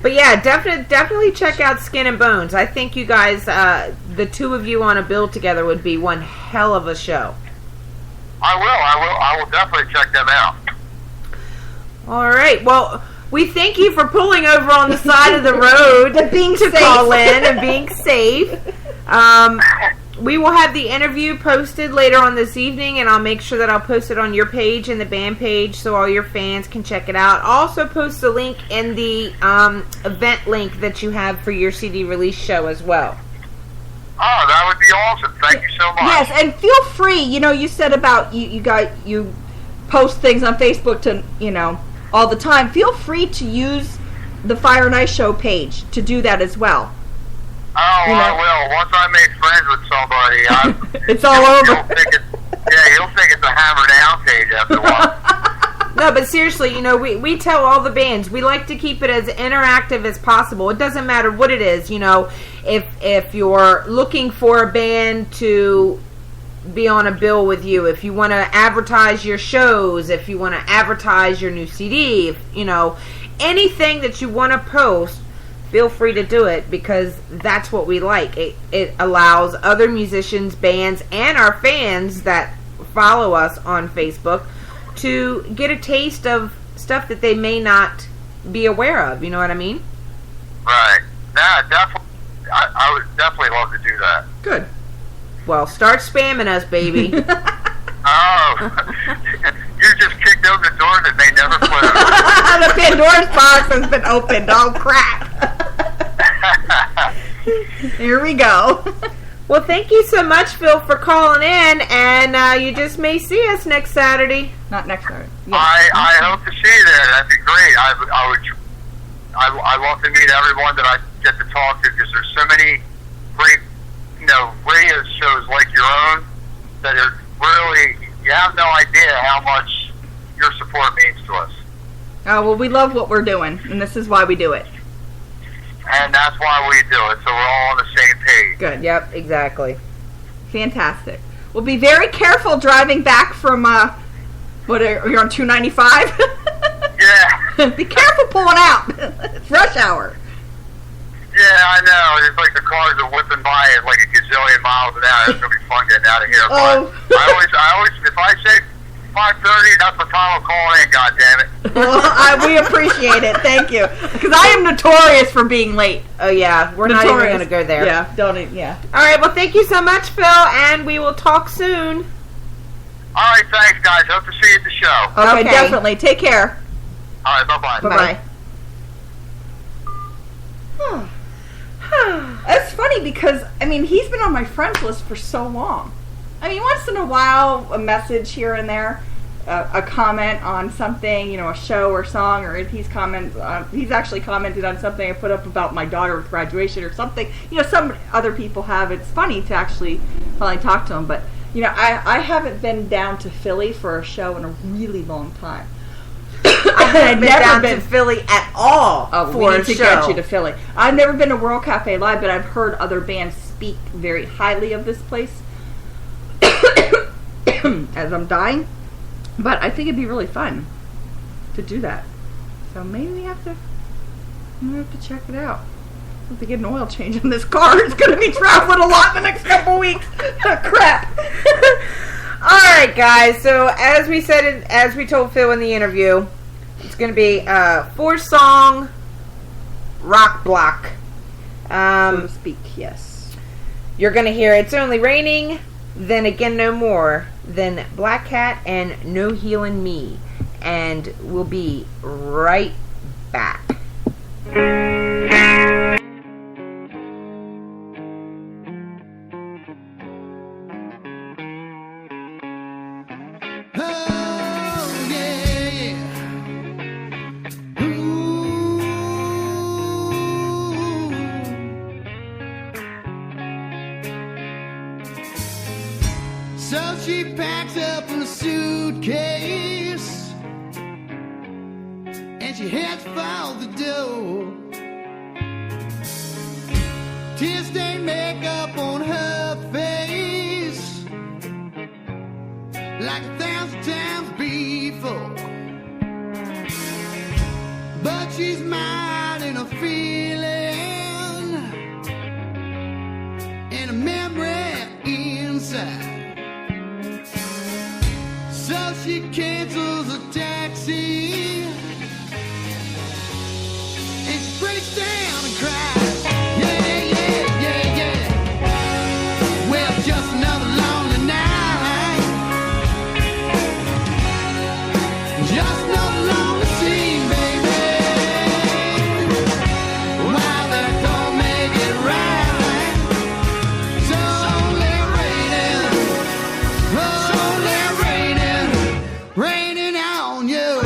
But yeah, definitely check out Skin and Bones. I think you guys, the 2 of you on a bill together would be one hell of a show. I will definitely check them out. All right. Well, we thank you for pulling over on the side of the road to call in and being safe. We will have the interview posted later on this evening, and I'll make sure that I'll post it on your page and the band page so all your fans can check it out. I'll also post the link in the event link that you have for your CD release show as well. Oh, that would be awesome. Thank you so much. Yes, and feel free. You said about you post things on Facebook to, all the time, feel free to use the Fire and Ice Show page to do that as well. Oh, I will. Once I make friends with somebody, it's all over. He'll think it's a Hammer Down page after a while. No, but seriously, we tell all the bands, we like to keep it as interactive as possible. It doesn't matter what it is, if you're looking for a band to be on a bill with you, if you want to advertise your shows, if you want to advertise your new CD, anything that you want to post, feel free to do it, because that's what we like. It allows other musicians, bands, and our fans that follow us on Facebook to get a taste of stuff that they may not be aware of. You know what I mean? Right. Yeah, definitely. I would definitely love to do that. Good. Well, start spamming us, baby. Oh, you just kicked open the door that may never close. The Pandora's box has been opened. Oh, crap. Here we go. Well, thank you so much, Phil, for calling in, and you just may see us next Saturday. Not next Saturday. Yeah. I hope to see you there. That'd be great. I love to meet everyone that I get to talk to, because there's so many great, radio shows like your own that are really, you have no idea how much your support means to us. Oh, well, we love what we're doing, and this is why we do it. And that's why we do it, so we're all on the same page. Good. Yep, exactly. Fantastic. Well, be very careful driving back from, you're on 295? Yeah. Be careful pulling out. It's rush hour. Yeah, I know. It's like the cars are whipping by at like a gazillion miles an hour. It's going to be fun getting out of here. Oh. But I always, if I say 5:30, that's the time I'm calling in, goddammit. Well, we appreciate it. Thank you. Because I am notorious for being late. Oh, yeah. We're not even going to go there. Yeah, don't even, yeah. All right, well, thank you so much, Phil, and we will talk soon. All right, thanks, guys. Hope to see you at the show. Okay, definitely. Take care. All right, bye-bye. Bye-bye. It's funny because, he's been on my friends list for so long. Once in a while, a message here and there, a comment on something, a show or song, or if he's actually commented on something I put up about my daughter's graduation or something. Some other people have. It's funny to actually finally talk to him, but, I haven't been down to Philly for a show in a really long time. I haven't been down to Philly at all we need to get you to Philly. I've never been to World Cafe Live, but I've heard other bands speak very highly of this place as I'm dying. But I think it'd be really fun to do that. So maybe we have to check it out. I have to get an oil change on this car. It's going to be traveling a lot in the next couple weeks. Crap. All right, guys. So as we said, as we told Phil in the interview, it's going to be a 4-song rock block. So to speak, yes. You're going to hear It's Only Raining, Then Again No More, then Black Cat, and No Healin' Me. And we'll be right back. So she packs up in a suitcase and she heads for the door. Tear-stained makeup on her face like 1,000 times before. But she's smiling a feeling and a memory inside. So she cancels a taxi and she breaks down and cries. Yeah, yeah, yeah, yeah. Well, just another lonely night. Just another lonely scene, baby. Why that don't make it right. So only raining. Raining on you.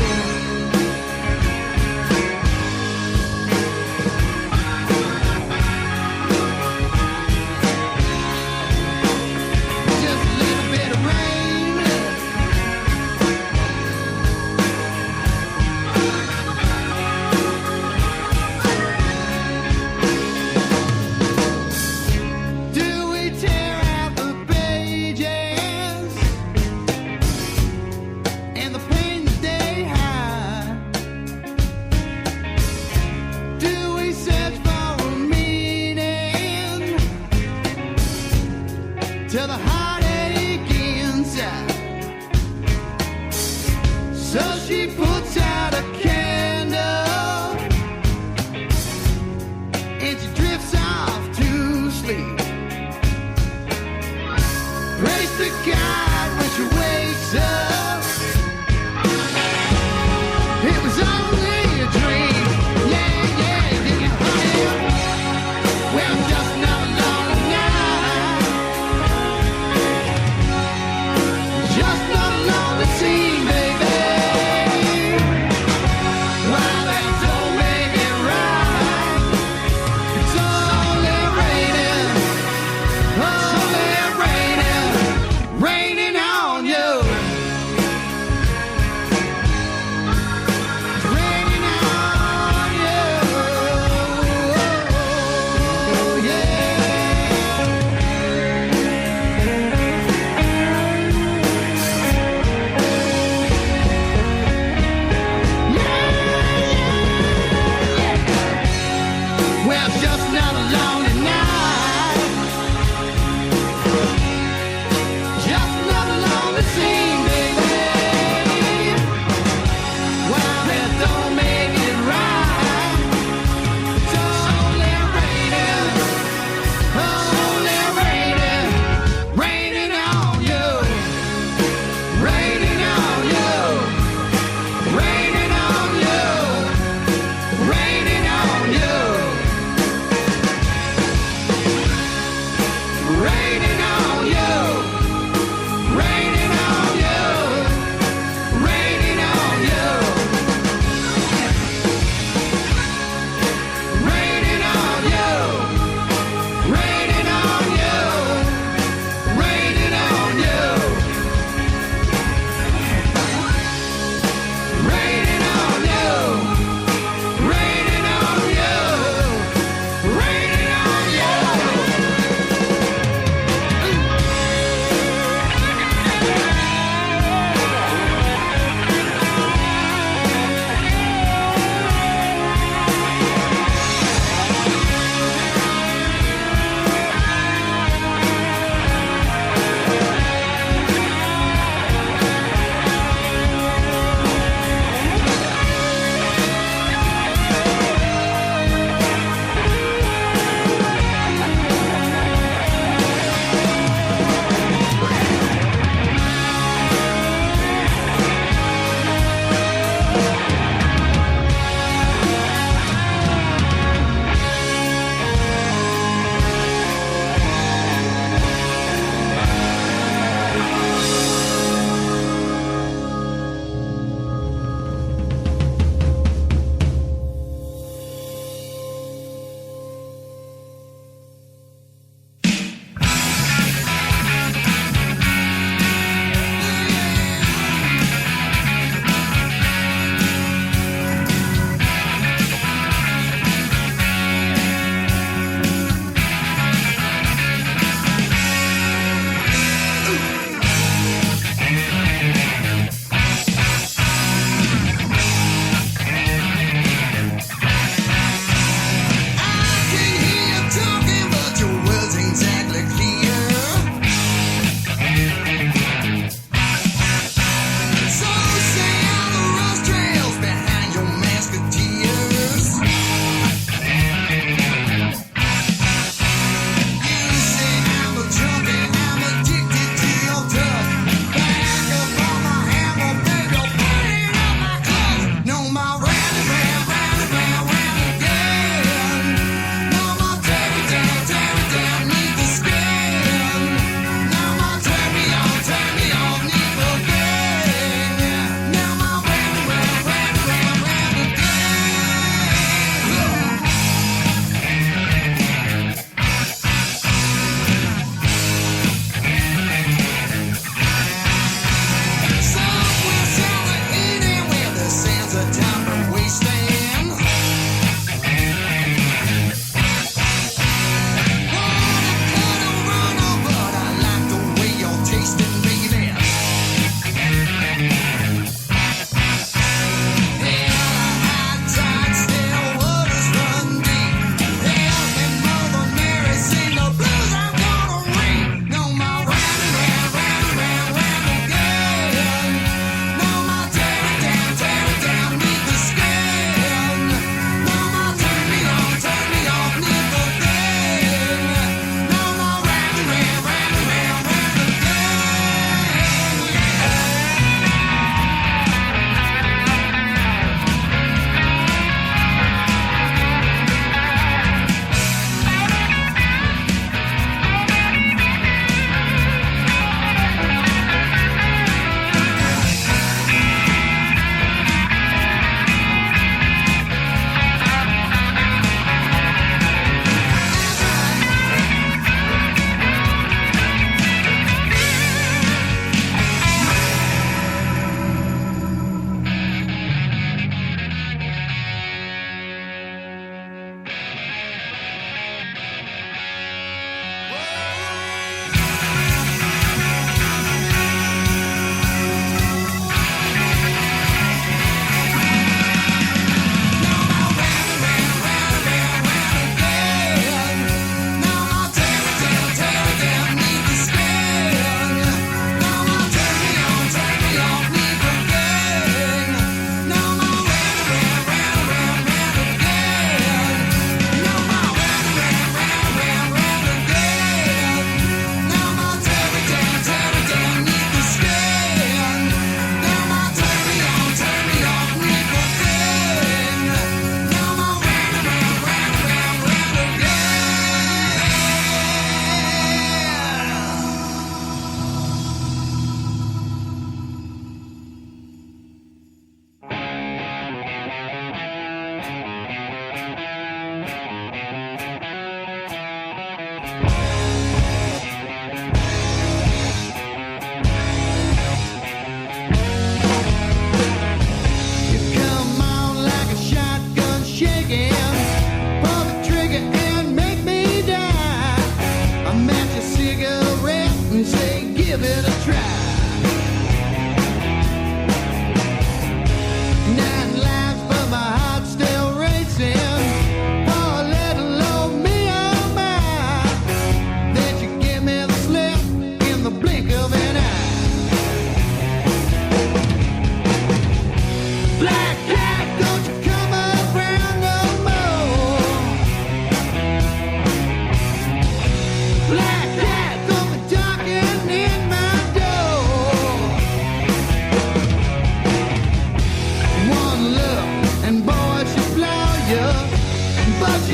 light a candle, and she drifts off to sleep. Praise to God when she wakes up. It was only a dream. Yeah, yeah, yeah, honey. Well, I'm just not alone now. Just not alone to see, baby.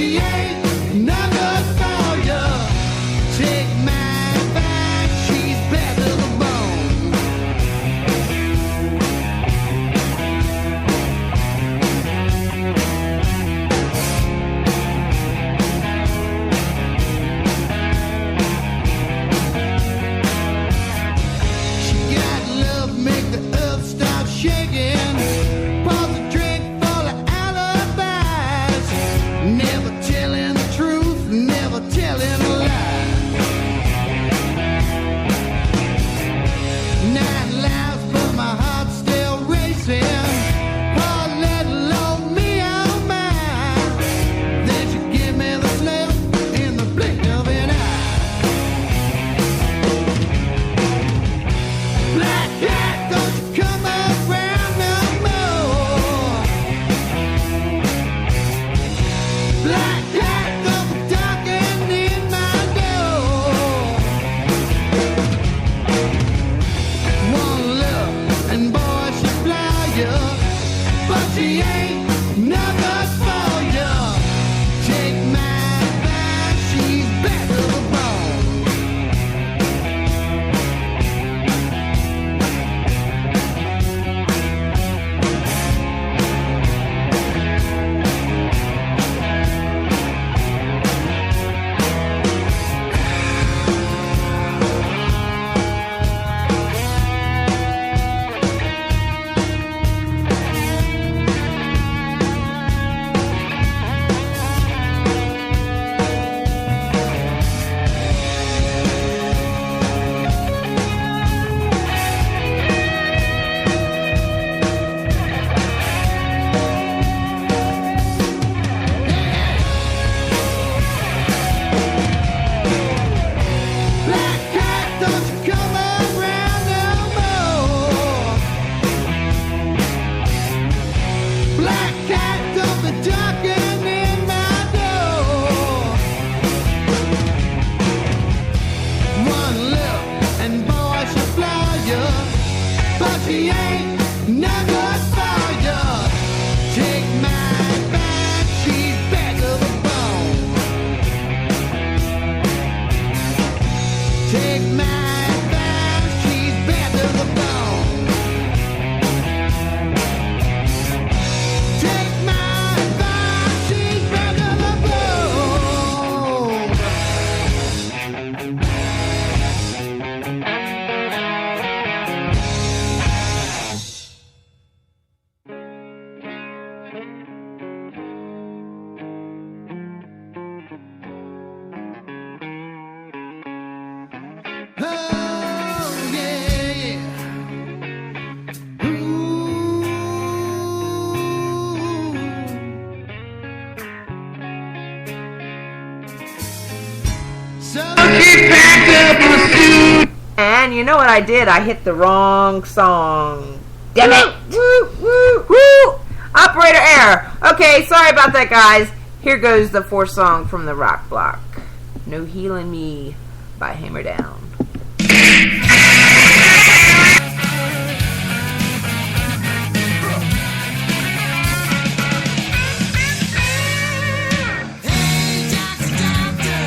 she ain't no good for you. Take my advice, she's bad to the bone. She got love, make the earth stop shaking. Pours a drink full of alibis. Never telling the truth, never telling a lie. 9 lives, but my heart's still racing. Oh, let alone me, oh my. Then she give me the slip in the blink of an eye. Black cat, don't you come around no more. Black cat, don't be knocking in my door. One look and boy, she fly you, but she ain't no good for you. Take my advice, she's bad to the bone. Black cat, don't you come around no more. Black cat, don't be knocking in my door. One look and boy, she fly you, but she ain't no good for you. Take my advice, she's bad to the bone. Take my advice, she's bad to the bone. Take my advice, she's bad to the bone. Oh, yeah, yeah. Ooh. So she packed up her suit. And you know what I did? I hit the wrong song. Damn it! Woo, woo, woo! Operator error. Okay, sorry about that, guys. Here goes the 4th song from the rock block. No Healing Me by Hammer Down. Hey, doctor, doctor,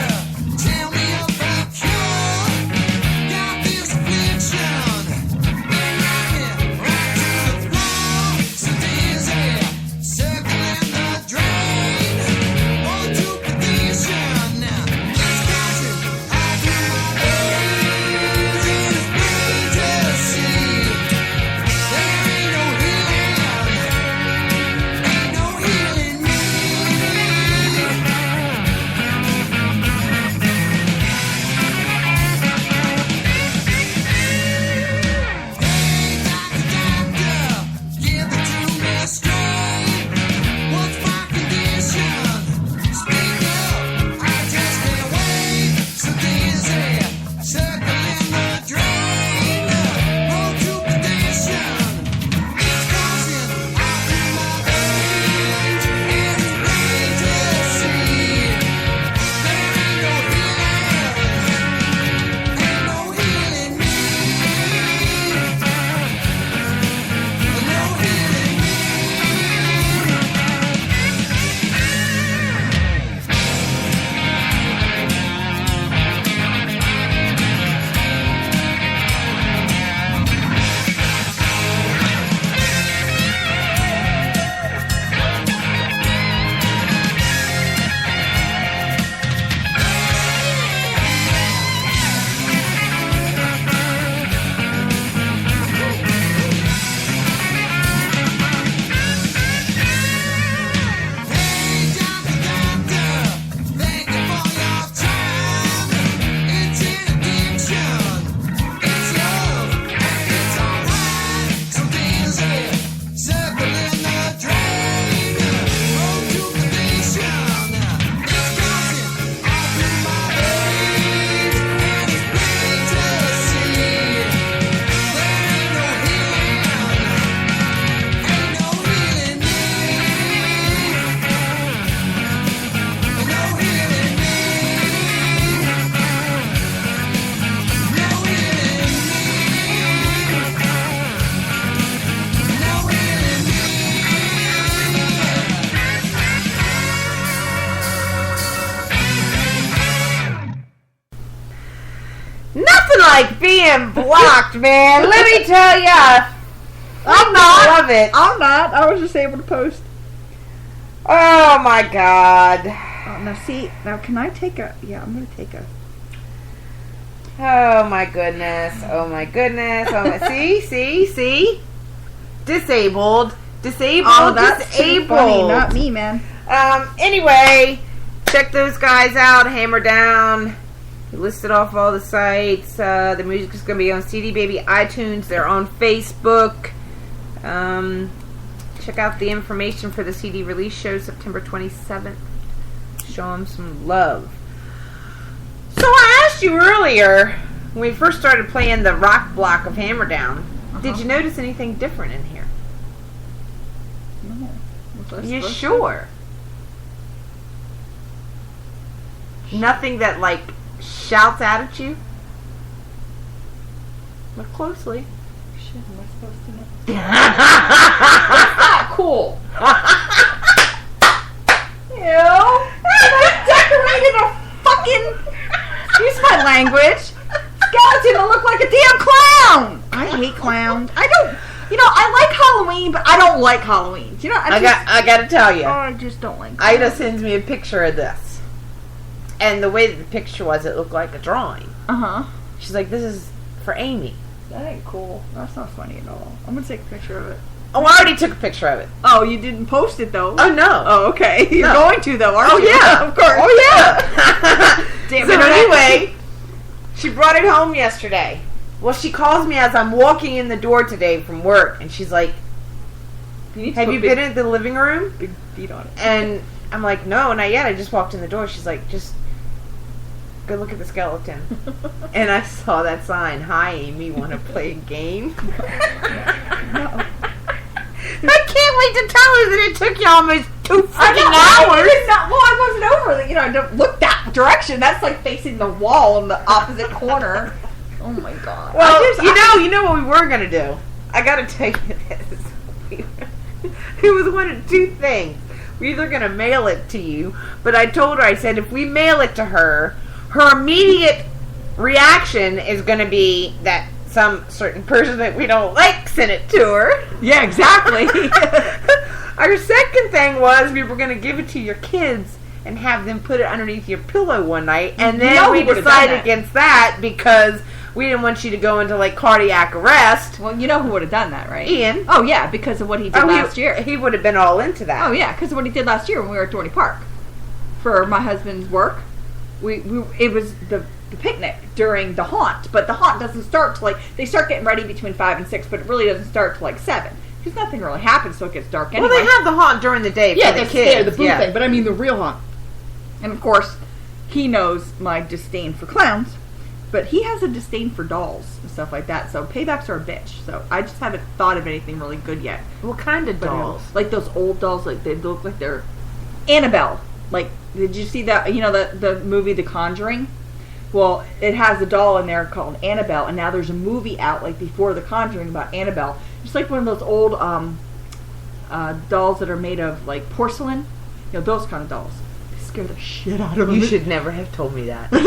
tell me about cure. Got this affliction, been rocking right to the floor. So dizzy, circling the drain. Want to position now. It's got you out of my days. am blocked, man. Let me tell ya. I'm not. Love it. I'm not. I was just able to post. Oh my god. Oh, now see, now can I take a? Yeah, I'm gonna take a. Oh my goodness. Oh my goodness. Oh my. See. Disabled. Oh, that's disabled. funny, not me, man. Anyway, check those guys out. Hammer Down. We listed off all the sites. The music is going to be on CD Baby, iTunes. They're on Facebook. Check out the information for the CD release show September 27th. Show them some love. So I asked you earlier, when we first started playing the rock block of Hammer Down, did you notice anything different in here? No. You sure? Nothing that, like, shouts out at you? Look closely. Shit, am I supposed to know? That's not cool. I decorated a fucking, excuse my language, skeleton to look like a damn clown. I hate clowns. I like Halloween, but I don't like Halloween. I got to tell you. I just don't like Ida clowns. sends me a picture of this. And the way that the picture was, it looked like a drawing. Uh-huh. She's like, this is for Amy. That ain't cool. That's not funny at all. I'm gonna take a picture of it. Oh, I already took a picture of it. Oh, you didn't post it, though? Oh, no. Oh, okay. You're No. going to, though, aren't you? yeah. Of course. Oh, yeah. Damn So it. anyway, she brought it home yesterday. Well, she calls me as I'm walking in the door today from work, and she's like, have you been in the living room? Big beat on it. And I'm like, no, not yet. I just walked in the door. She's like, just go look at the skeleton. And I saw that sign, hi, Amy, want to play a game? No. I can't wait to tell her that it took you almost 2 freaking hours. I wasn't over. I don't look that direction. That's like facing the wall in the opposite corner. Oh my god. Well, you know what we were gonna do. I gotta tell you this. It was one of two things. We're either gonna mail it to you, but I told her, I said, if we mail it to her, her immediate reaction is gonna be that some certain person that we don't like sent it to her. Yeah, exactly. Our second thing was we were going to give it to your kids and have them put it underneath your pillow one night. And then we decided against that because we didn't want you to go into, like, cardiac arrest. Well, you know who would have done that, right? Ian. Oh, yeah, because of what he did last year. He would have been all into that. Oh, yeah, because of what he did last year when we were at Dorney Park. For my husband's work. It was the picnic during the haunt, but the haunt doesn't start till they start getting ready between 5 and 6, but it really doesn't start till 7 because nothing really happens till it gets dark anyway. Well, they have the haunt during the day for the kids. The booth thing, but I mean the real haunt. And of course, he knows my disdain for clowns, but he has a disdain for dolls and stuff like that. So paybacks are a bitch. So I just haven't thought of anything really good yet. What kind of dolls? Like those old dolls, like they look like they're Annabelle. Like, did you see that? The movie The Conjuring. Well, it has a doll in there called Annabelle, and now there's a movie out, like, before The Conjuring about Annabelle. Just like one of those old dolls that are made of, like, porcelain. Those kind of dolls. They scare the shit out of me. You should never have told me that. So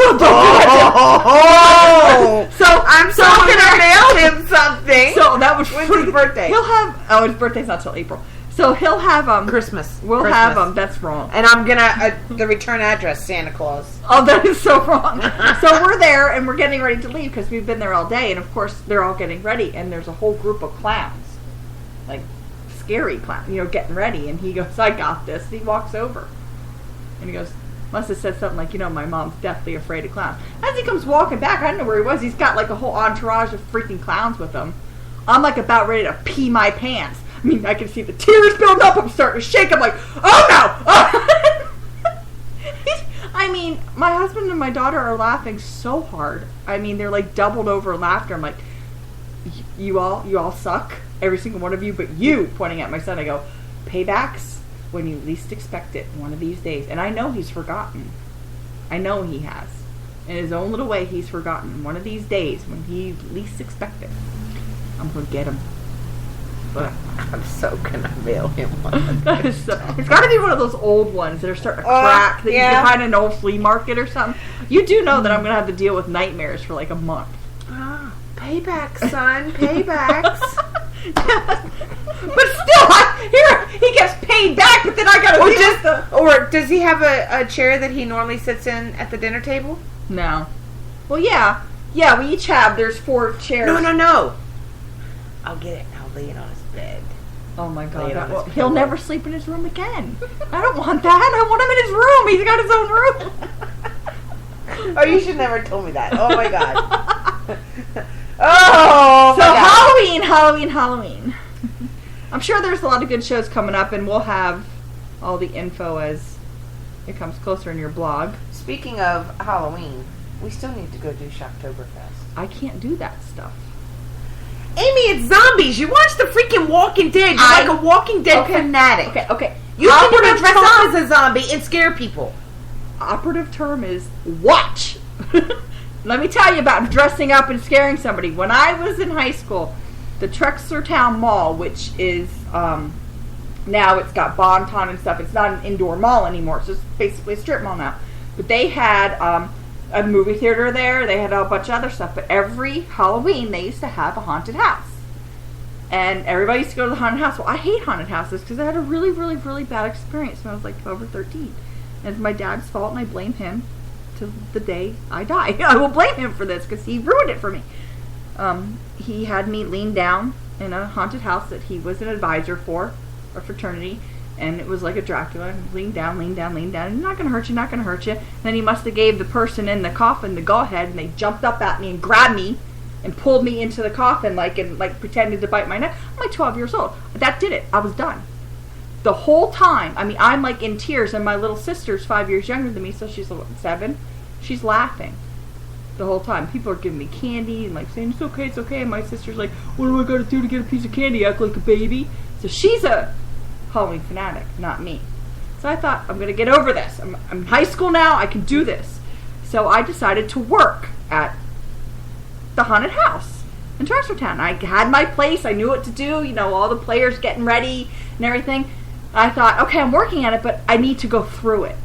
I'm so gonna mail him something. So that was When's his birthday? He'll have, his birthday's not till April. So he'll have Christmas. We'll have that's wrong. And I'm gonna the return address, Santa Claus. Oh, that is so wrong. So we're there and we're getting ready to leave because we've been there all day, and of course they're all getting ready, and there's a whole group of clowns, like scary clowns, getting ready. And he goes, "I got this." And he walks over, and he goes, must have said something like, my mom's deathly afraid of clowns. As he comes walking back, I don't know where he was. He's got like a whole entourage of freaking clowns with him. I'm like about ready to pee my pants. I mean, I can see the tears building up. I'm starting to shake. I'm like, oh no! I mean, my husband and my daughter are laughing so hard. I mean, they're like doubled over laughter. I'm like, you all suck. Every single one of you, but you, pointing at my son. I go, paybacks when you least expect it one of these days. And I know he's forgotten. I know he has. In his own little way, he's forgotten. One of these days when he least expect it, I'm going to get him. But I'm so gonna mail him one. it's got to be one of those old ones that are starting to crack that you can find in an old flea market or something. You do know that I'm going to have to deal with nightmares for like a month. Payback, son. Paybacks. But still, here he gets paid back, but then I gotta Or does he have a chair that he normally sits in at the dinner table? No. Well, yeah. Yeah, we each have, there's 4 chairs. No. I'll get it and I'll lay it on his bed. Oh my Lay it on God. his He'll pillow. never sleep in his room again. I don't want that. I want him in his room. He's got his own room. Oh, you should never have told me that. Oh my God. Oh, So my God. Halloween. I'm sure there's a lot of good shows coming up, and we'll have all the info as it comes closer in your blog. Speaking of Halloween, we still need to go do Shocktoberfest. I can't do that stuff. Amy, it's zombies. You watch the freaking Walking Dead. You're like a Walking Dead fanatic. Okay. You can even dress up as a zombie and scare people. Operative term is watch. Let me tell you about dressing up and scaring somebody. When I was in high school, the Trexlertown Mall, which is now it's got Bon-Ton and stuff. It's not an indoor mall anymore. It's just basically a strip mall now. But they had a movie theater there. They had a bunch of other stuff. But every Halloween, they used to have a haunted house. And everybody used to go to the haunted house. Well, I hate haunted houses because I had a really, really, really bad experience when I was like 12 or 13. And it's my dad's fault, and I blame him to the day I die. I will blame him for this because he ruined it for me. He had me lean down in a haunted house that he was an advisor for, a fraternity, and it was like a Dracula. Lean down. Not gonna hurt you. Then he must have gave the person in the coffin the go-ahead, and they jumped up at me and grabbed me and pulled me into the coffin and pretended to bite my neck. I'm like 12 years old. That did it. I was done. The whole time, I mean, I'm like in tears, and my little sister's 5 years younger than me, so she's 7. She's laughing the whole time. People are giving me candy and like saying, it's okay. And my sister's like, what do I got to do to get a piece of candy? Act like a baby. So she's a Halloween fanatic, not me. So I thought, I'm going to get over this. I'm in high school now. I can do this. So I decided to work at the haunted house in Trexlertown. I had my place. I knew what to do. You know, all the players getting ready and everything. I thought, okay, I'm working at it, but I need to go through it.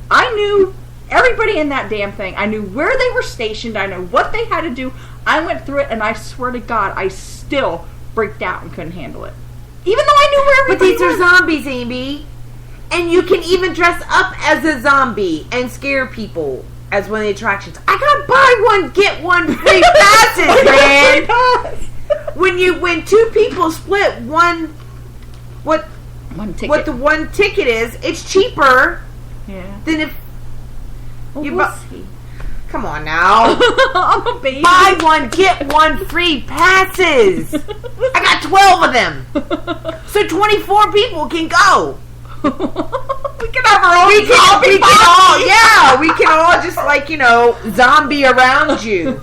I knew everybody in that damn thing. I knew where they were stationed. I knew what they had to do. I went through it, and I swear to God, I still freaked out and couldn't handle it. Even though I knew where everybody was. But these are zombies, Amy. And you can even dress up as a zombie and scare people as one of the attractions. I got buy one, get one free passes, man. When 2 people split one ticket. What the one ticket is, it's cheaper than if we'll see. Come on now. I'm a baby. Buy one, get one free passes. I got 12 of them. So 24 people can go. We can have our own zombie we can all just zombie around you.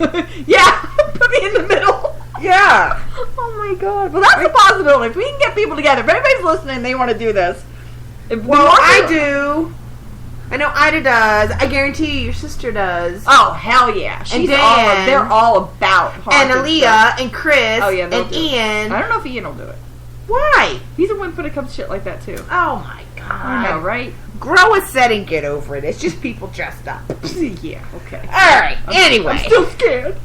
Yeah, put me in the middle. Yeah. Oh my God. Well, that's a possibility. If we can get people together, if anybody's listening, they want to do this. I do. I know Ida does. I guarantee you your sister does. Oh, hell yeah. And Dan. They're all about and Aaliyah stuff. and Chris and Ian. I don't know if Ian will do it. Why? He's a wimp when it comes to shit like that, too. Oh my God. I know, right? Grow a set and get over it. It's just people dressed up. Yeah, okay. Alright, anyway. I'm still scared.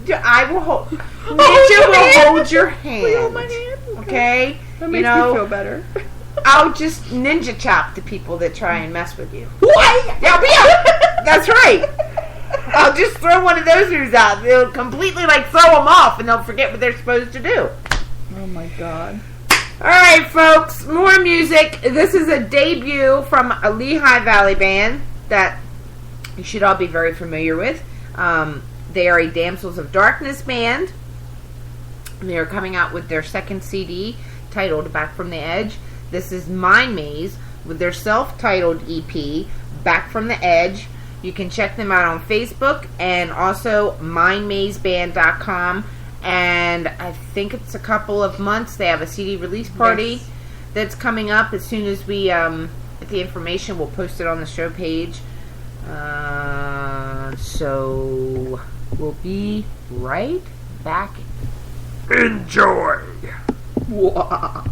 I will hold. Ninja will hold your hand. Will you hold my hand? Okay? That makes me feel better. I'll just ninja chop the people that try and mess with you. What? Yeah. That's right. I'll just throw one of those moves out. They'll completely throw them off, and they'll forget what they're supposed to do. Oh my God. Alright, folks. More music. This is a debut from a Lehigh Valley band that you should all be very familiar with. They are a Damsels of Darkness band. They are coming out with their second CD titled Back from the Edge. This is Mind Maze with their self-titled EP, Back from the Edge. You can check them out on Facebook and also mindmazeband.com. And I think it's a couple of months. They have a CD release party that's coming up. As soon as we get the information, we'll post it on the show page. So we'll be right back. Enjoy. Wow.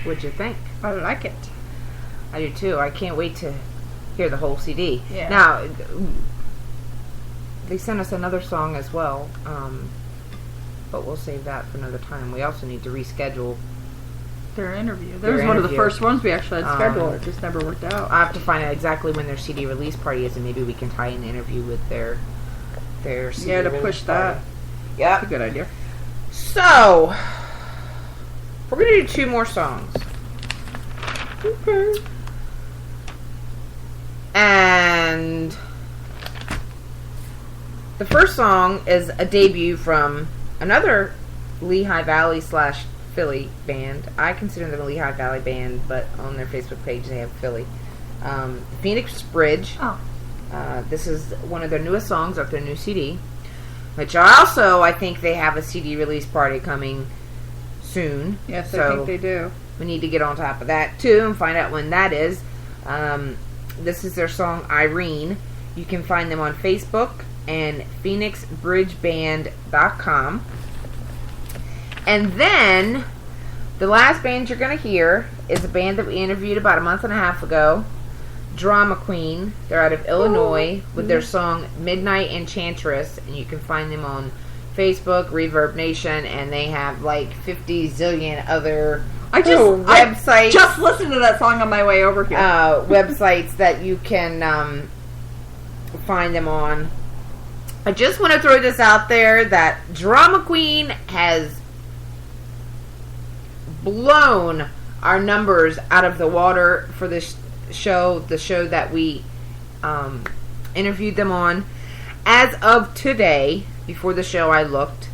What'd you think? I like it. I do too. I can't wait to hear the whole CD. Yeah. Now, they sent us another song as well, but we'll save that for another time. We also need to reschedule. Their interview. That Their was one of the interview. first ones we actually had scheduled. It just never worked out. I have to find out exactly when their CD release party is, and maybe we can tie in the interview with their CD Yeah, to release push party. that. Yep. That's a good idea. So, we're going to do 2 more songs. Okay. And the first song is a debut from another Lehigh Valley / Philly band. I consider them a Lehigh Valley band, but on their Facebook page they have Philly. Phoenix Bridge. Oh. This is one of their newest songs off their new CD, which I think they have a CD release party coming soon. Yes, so I think they do. we need to get on top of that too and find out when that is. This is their song Irene. You can find them on Facebook and phoenixbridgeband.com. And then the last band you're going to hear is a band that we interviewed about a month and a half ago, Drama Queen. They're out of Illinois with their song Midnight Enchantress, and you can find them on Facebook, Reverb Nation, and they have like 50 zillion other websites. I just listened to that song on my way over here. Websites that you can find them on. I just want to throw this out there that Drama Queen has blown our numbers out of the water for this show, the show that we interviewed them on. As of today, before the show I looked,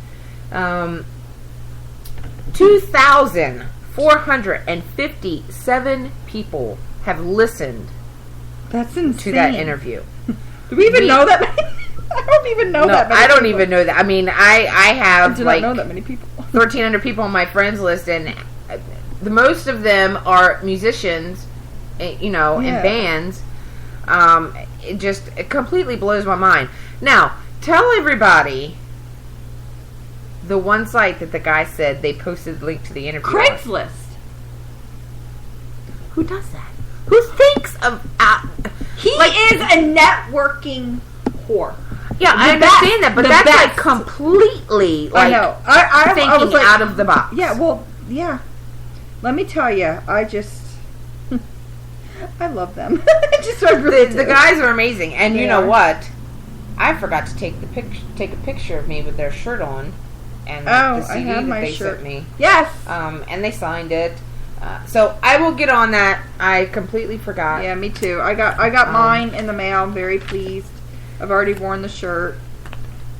2,457 people have listened That's insane. to that interview. Do we even know that many? I don't even know that many I don't people. even know that. I mean, I have I do like not know that many people. 1,300 people on my friends list, and the most of them are musicians, in bands. It completely blows my mind. Now, tell everybody the one site that the guy said they posted the link to the interview on. Craigslist. Who does that? Who thinks of... He is a networking whore. Yeah, I The understand best. that, but The that's like best. completely I know. I thinking was like, out of the box. Yeah, well, yeah. Let me tell you, I love them. I really The do. guys are amazing, and you They know are. what? I forgot to take a picture of me with their shirt on, and the CD I have that my they shirt. sent me. Yes. And they signed it. So I will get on that. I completely forgot. Yeah, me too. I got mine in the mail. I'm very pleased. I've already worn the shirt.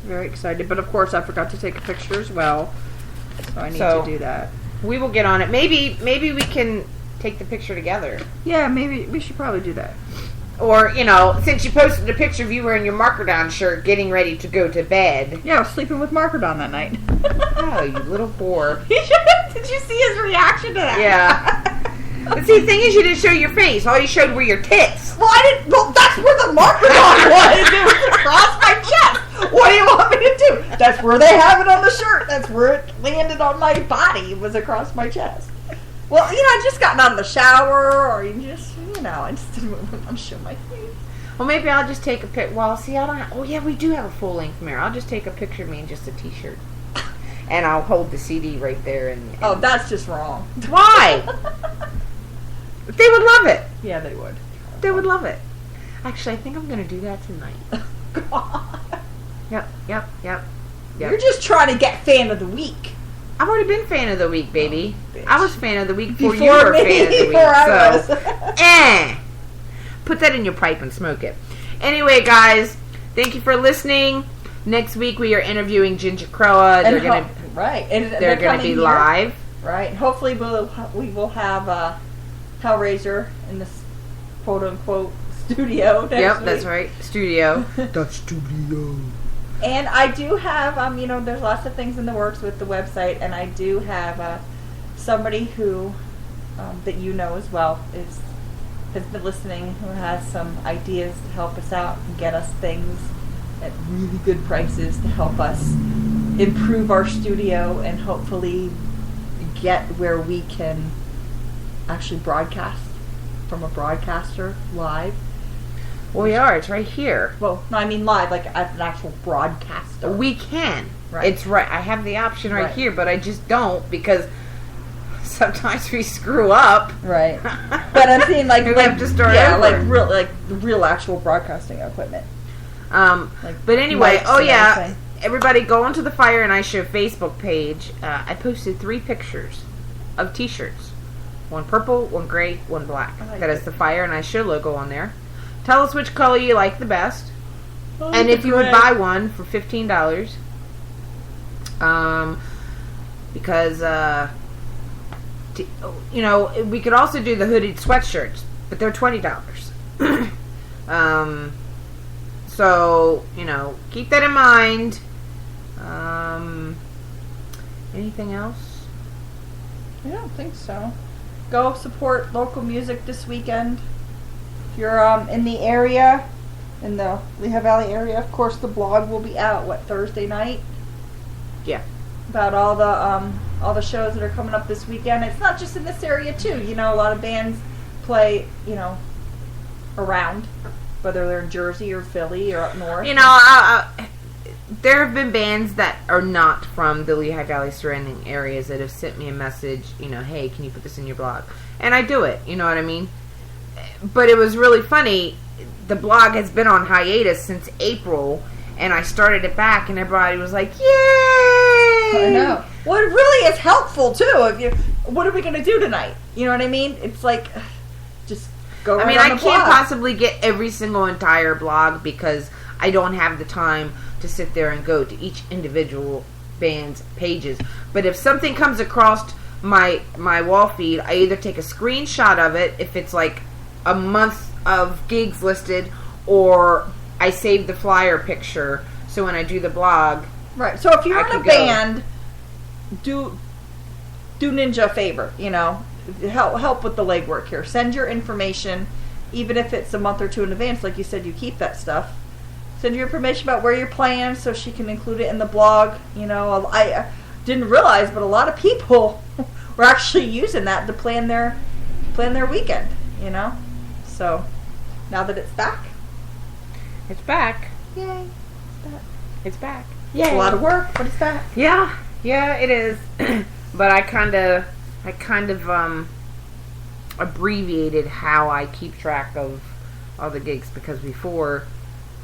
Very excited, but of course I forgot to take a picture as well. So I need to do that. We will get on it. Maybe we can take the picture together. Yeah, maybe we should probably do that. Or, since you posted a picture of you wearing your Marker Down shirt getting ready to go to bed. Yeah, I was sleeping with Marker Don that night. Oh, you little whore. Did you see his reaction to that? Yeah. But see, the thing is, you didn't show your face. All you showed were your tits. Well, I didn't. Well, that's where the Marker Don was. It was across my chest. What do you want me to do? That's where they have it on the shirt. That's where it landed on my body. It was across my chest. Well, I just gotten out of the shower, or I just didn't want to show my face. Well, maybe I'll just take a pic. Well, see, I don't have... Oh, yeah, we do have a full-length mirror. I'll just take a picture of me in just a t-shirt. And I'll hold the CD right there. And Oh, that's just wrong. Why? They would love it. Yeah, they would. They would love it. Actually, I think I'm going to do that tonight. God. Yep. You're just trying to get fan of the week. I've already been fan of the week, baby. bitch. I was fan of the week before you Before were me, fan of the week. before I So, was. put that in your pipe and smoke it. Anyway, guys, thank you for listening. Next week we are interviewing Ginger Croa. They're going to be live. Right. And hopefully we will have Hellraiser in this quote unquote studio next Yep, week. that's right. Studio. The studio. And I do have, there's lots of things in the works with the website, and I do have somebody who, that you know as well, has been listening, who has some ideas to help us out and get us things at really good prices to help us improve our studio and hopefully get where we can actually broadcast from a broadcaster live. Well, we are. It's right here. Well, no, I mean live, like an actual broadcaster. We can. Right. It's right. I have the option right, Right. here, but I just don't because sometimes we screw up. Right. But I'm saying like We have to start over. like real actual broadcasting equipment. But anyway, mics and yeah, everything. everybody go onto the Fire and Ice Show Facebook page. I posted 3 pictures of T-shirts. One purple, one gray, one black. I like That it. is the Fire and Ice Show logo on there. Tell us which color you like the best. And if you would buy one for $15, because we could also do the hooded sweatshirts, but they're $20. So keep that in mind. Anything else? I don't think so. Go support local music this weekend. If you're in the area, in the Lehigh Valley area, of course the blog will be out, Thursday night? Yeah. About all the shows that are coming up this weekend. It's not just in this area too. A lot of bands play, around, whether they're in Jersey or Philly or up north. There have been bands that are not from the Lehigh Valley surrounding areas that have sent me a message, hey, can you put this in your blog? And I do it, you know what I mean? But it was really funny. The blog has been on hiatus since April, and I started it back, and everybody was like, yay! I know. Well, it really is helpful too. What are we going to do tonight? You know what I mean? It's like, just go. I mean, right on I the can't blog. possibly get every single entire blog because I don't have the time to sit there and go to each individual band's pages. But if something comes across my wall feed, I either take a screenshot of it if it's like a month of gigs listed, or I save the flyer picture so when I do the blog. Right. So if you're I in a could go. band, do Ninja a favor. Help with the legwork here. Send your information, even if it's a month or two in advance. Like you said, you keep that stuff. Send your information about where you're playing so she can include it in the blog. I didn't realize, but a lot of people were actually using that to plan their weekend. So now that it's back, It's back. yay! It's back. It's a lot of work, but it's back. Yeah, it is. But I kind of abbreviated how I keep track of all the gigs, because before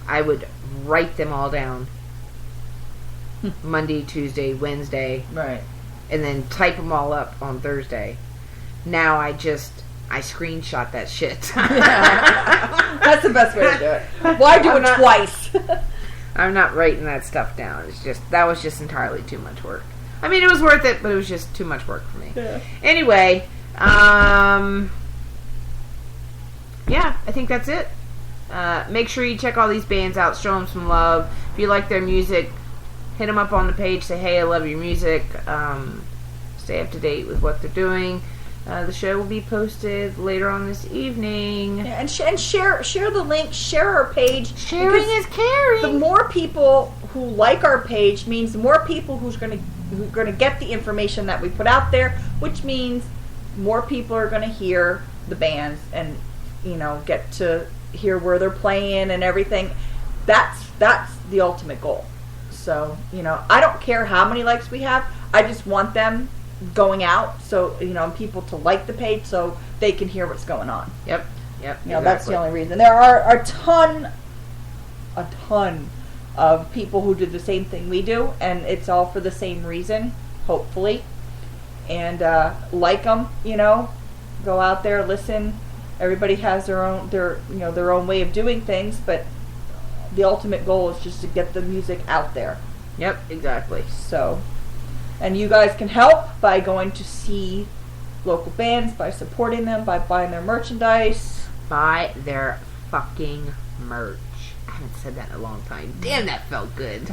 I would write them all down. Monday, Tuesday, Wednesday, Right. and then type them all up on Thursday. Now I screenshot that shit. That's the best way to do it. Why do I'm it not- twice? I'm not writing that stuff down. That was just entirely too much work. I mean, it was worth it, but it was just too much work for me. Yeah. Anyway, yeah, I think that's it. Make sure you check all these bands out. Show them some love. If you like their music, hit them up on the page. Say, hey, I love your music. Stay up to date with what they're doing. The show will be posted later on this evening. Yeah, and share the link. Share our page. Sharing because is caring. the more people who like our page means the more people who's going to get the information that we put out there, which means more people are going to hear the bands and get to hear where they're playing and everything. That's the ultimate goal. So I don't care how many likes we have. I just want them going out, so and people to like the page so they can hear what's going on. Yep. That's the only reason. There are a ton of people who do the same thing we do, and it's all for the same reason, hopefully. And like them, go out there, listen. Everybody has their own way of doing things, but the ultimate goal is just to get the music out there. Yep, exactly. So, and you guys can help by going to see local bands, by supporting them, by buying their merchandise. Buy their fucking merch. I haven't said that in a long time. Damn, that felt good.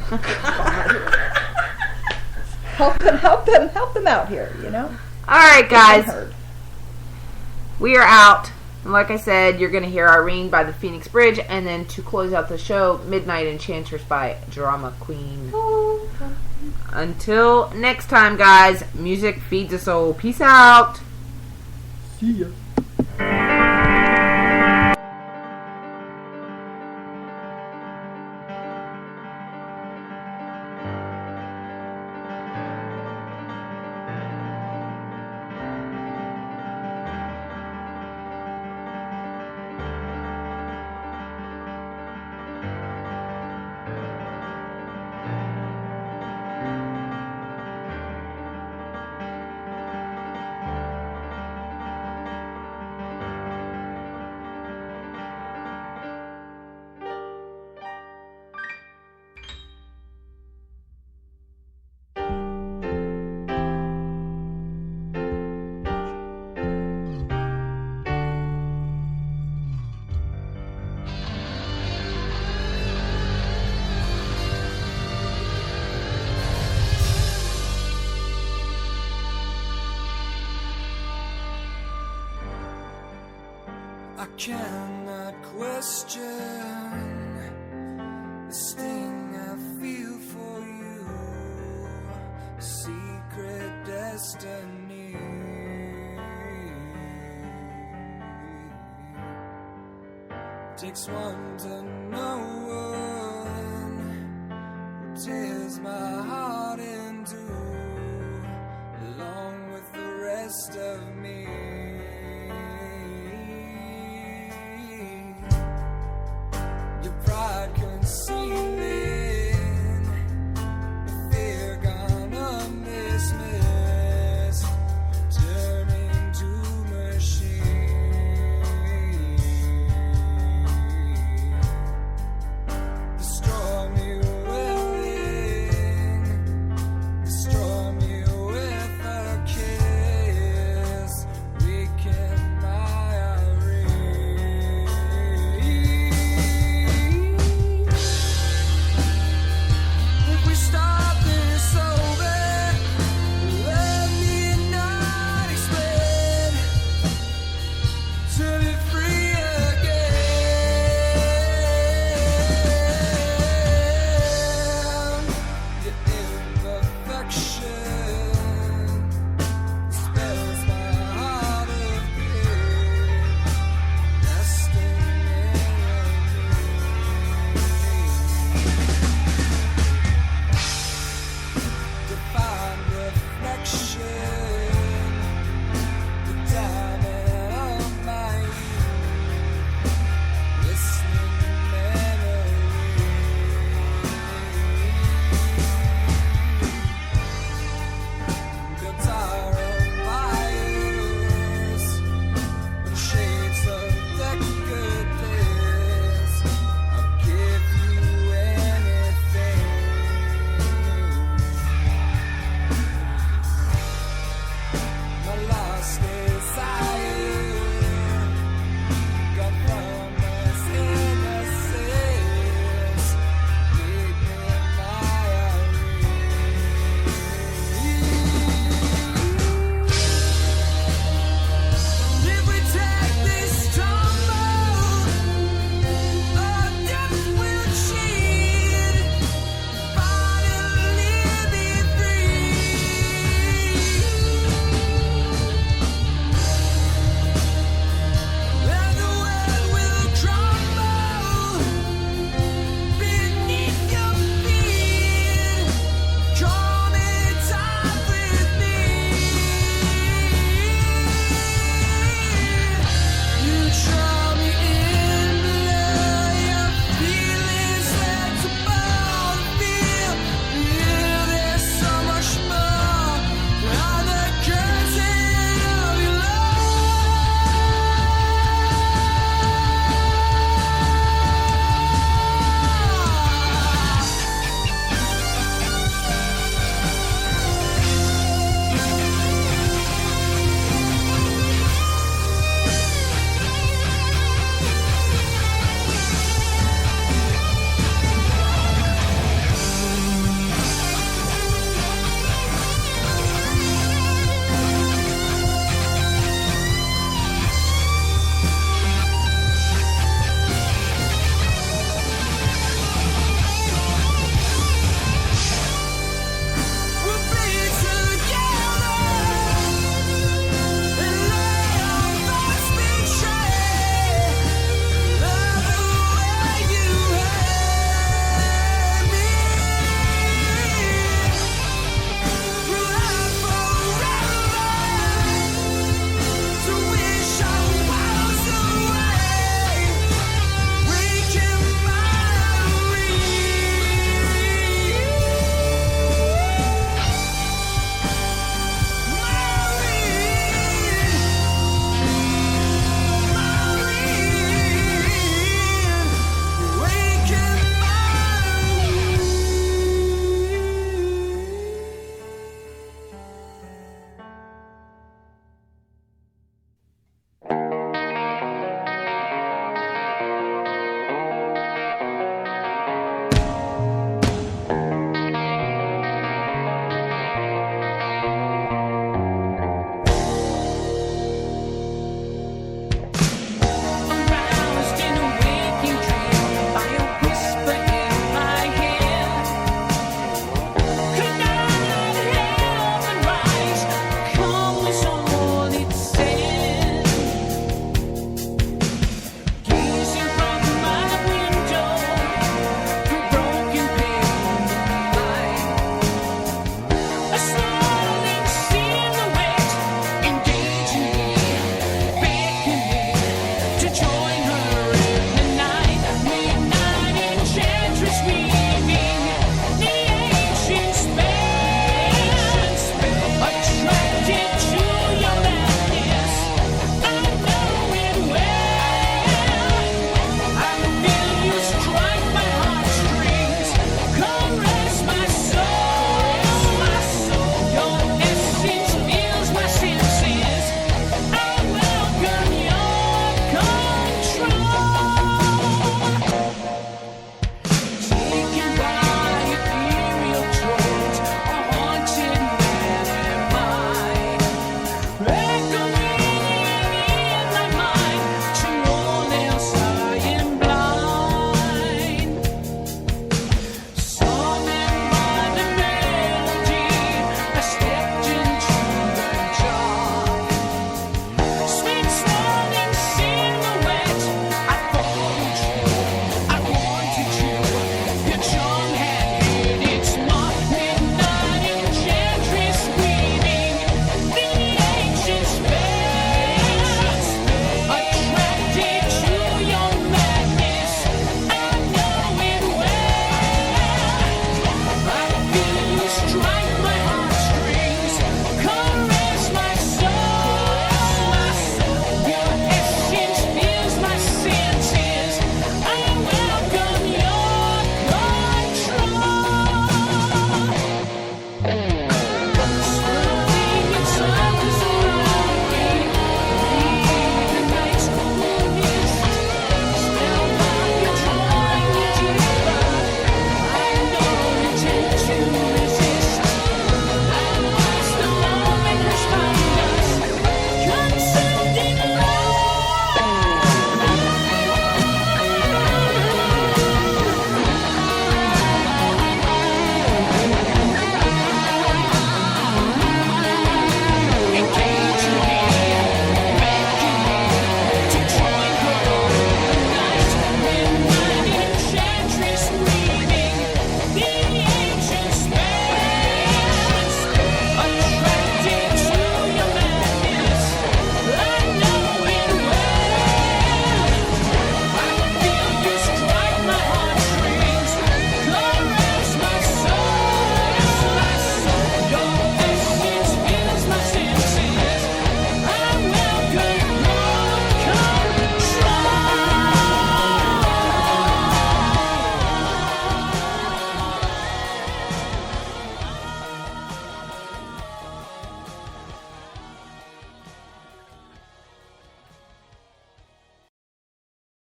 Help them out here, Alright, guys. Heard. We are out. And like I said, you're going to hear Irene by the Phoenix Bridge, and then to close out the show, Midnight Enchanters by Drama Queen. Until next time, guys, music feeds the soul. Peace out. See ya. I cannot question the sting I feel for you, secret destiny. Takes one to know one who tears my heart in two, along with the rest of me. Pride concealing the fear gone undismissed, turning to machine. Destroy me willing, destroy me with a kiss, weaken my stay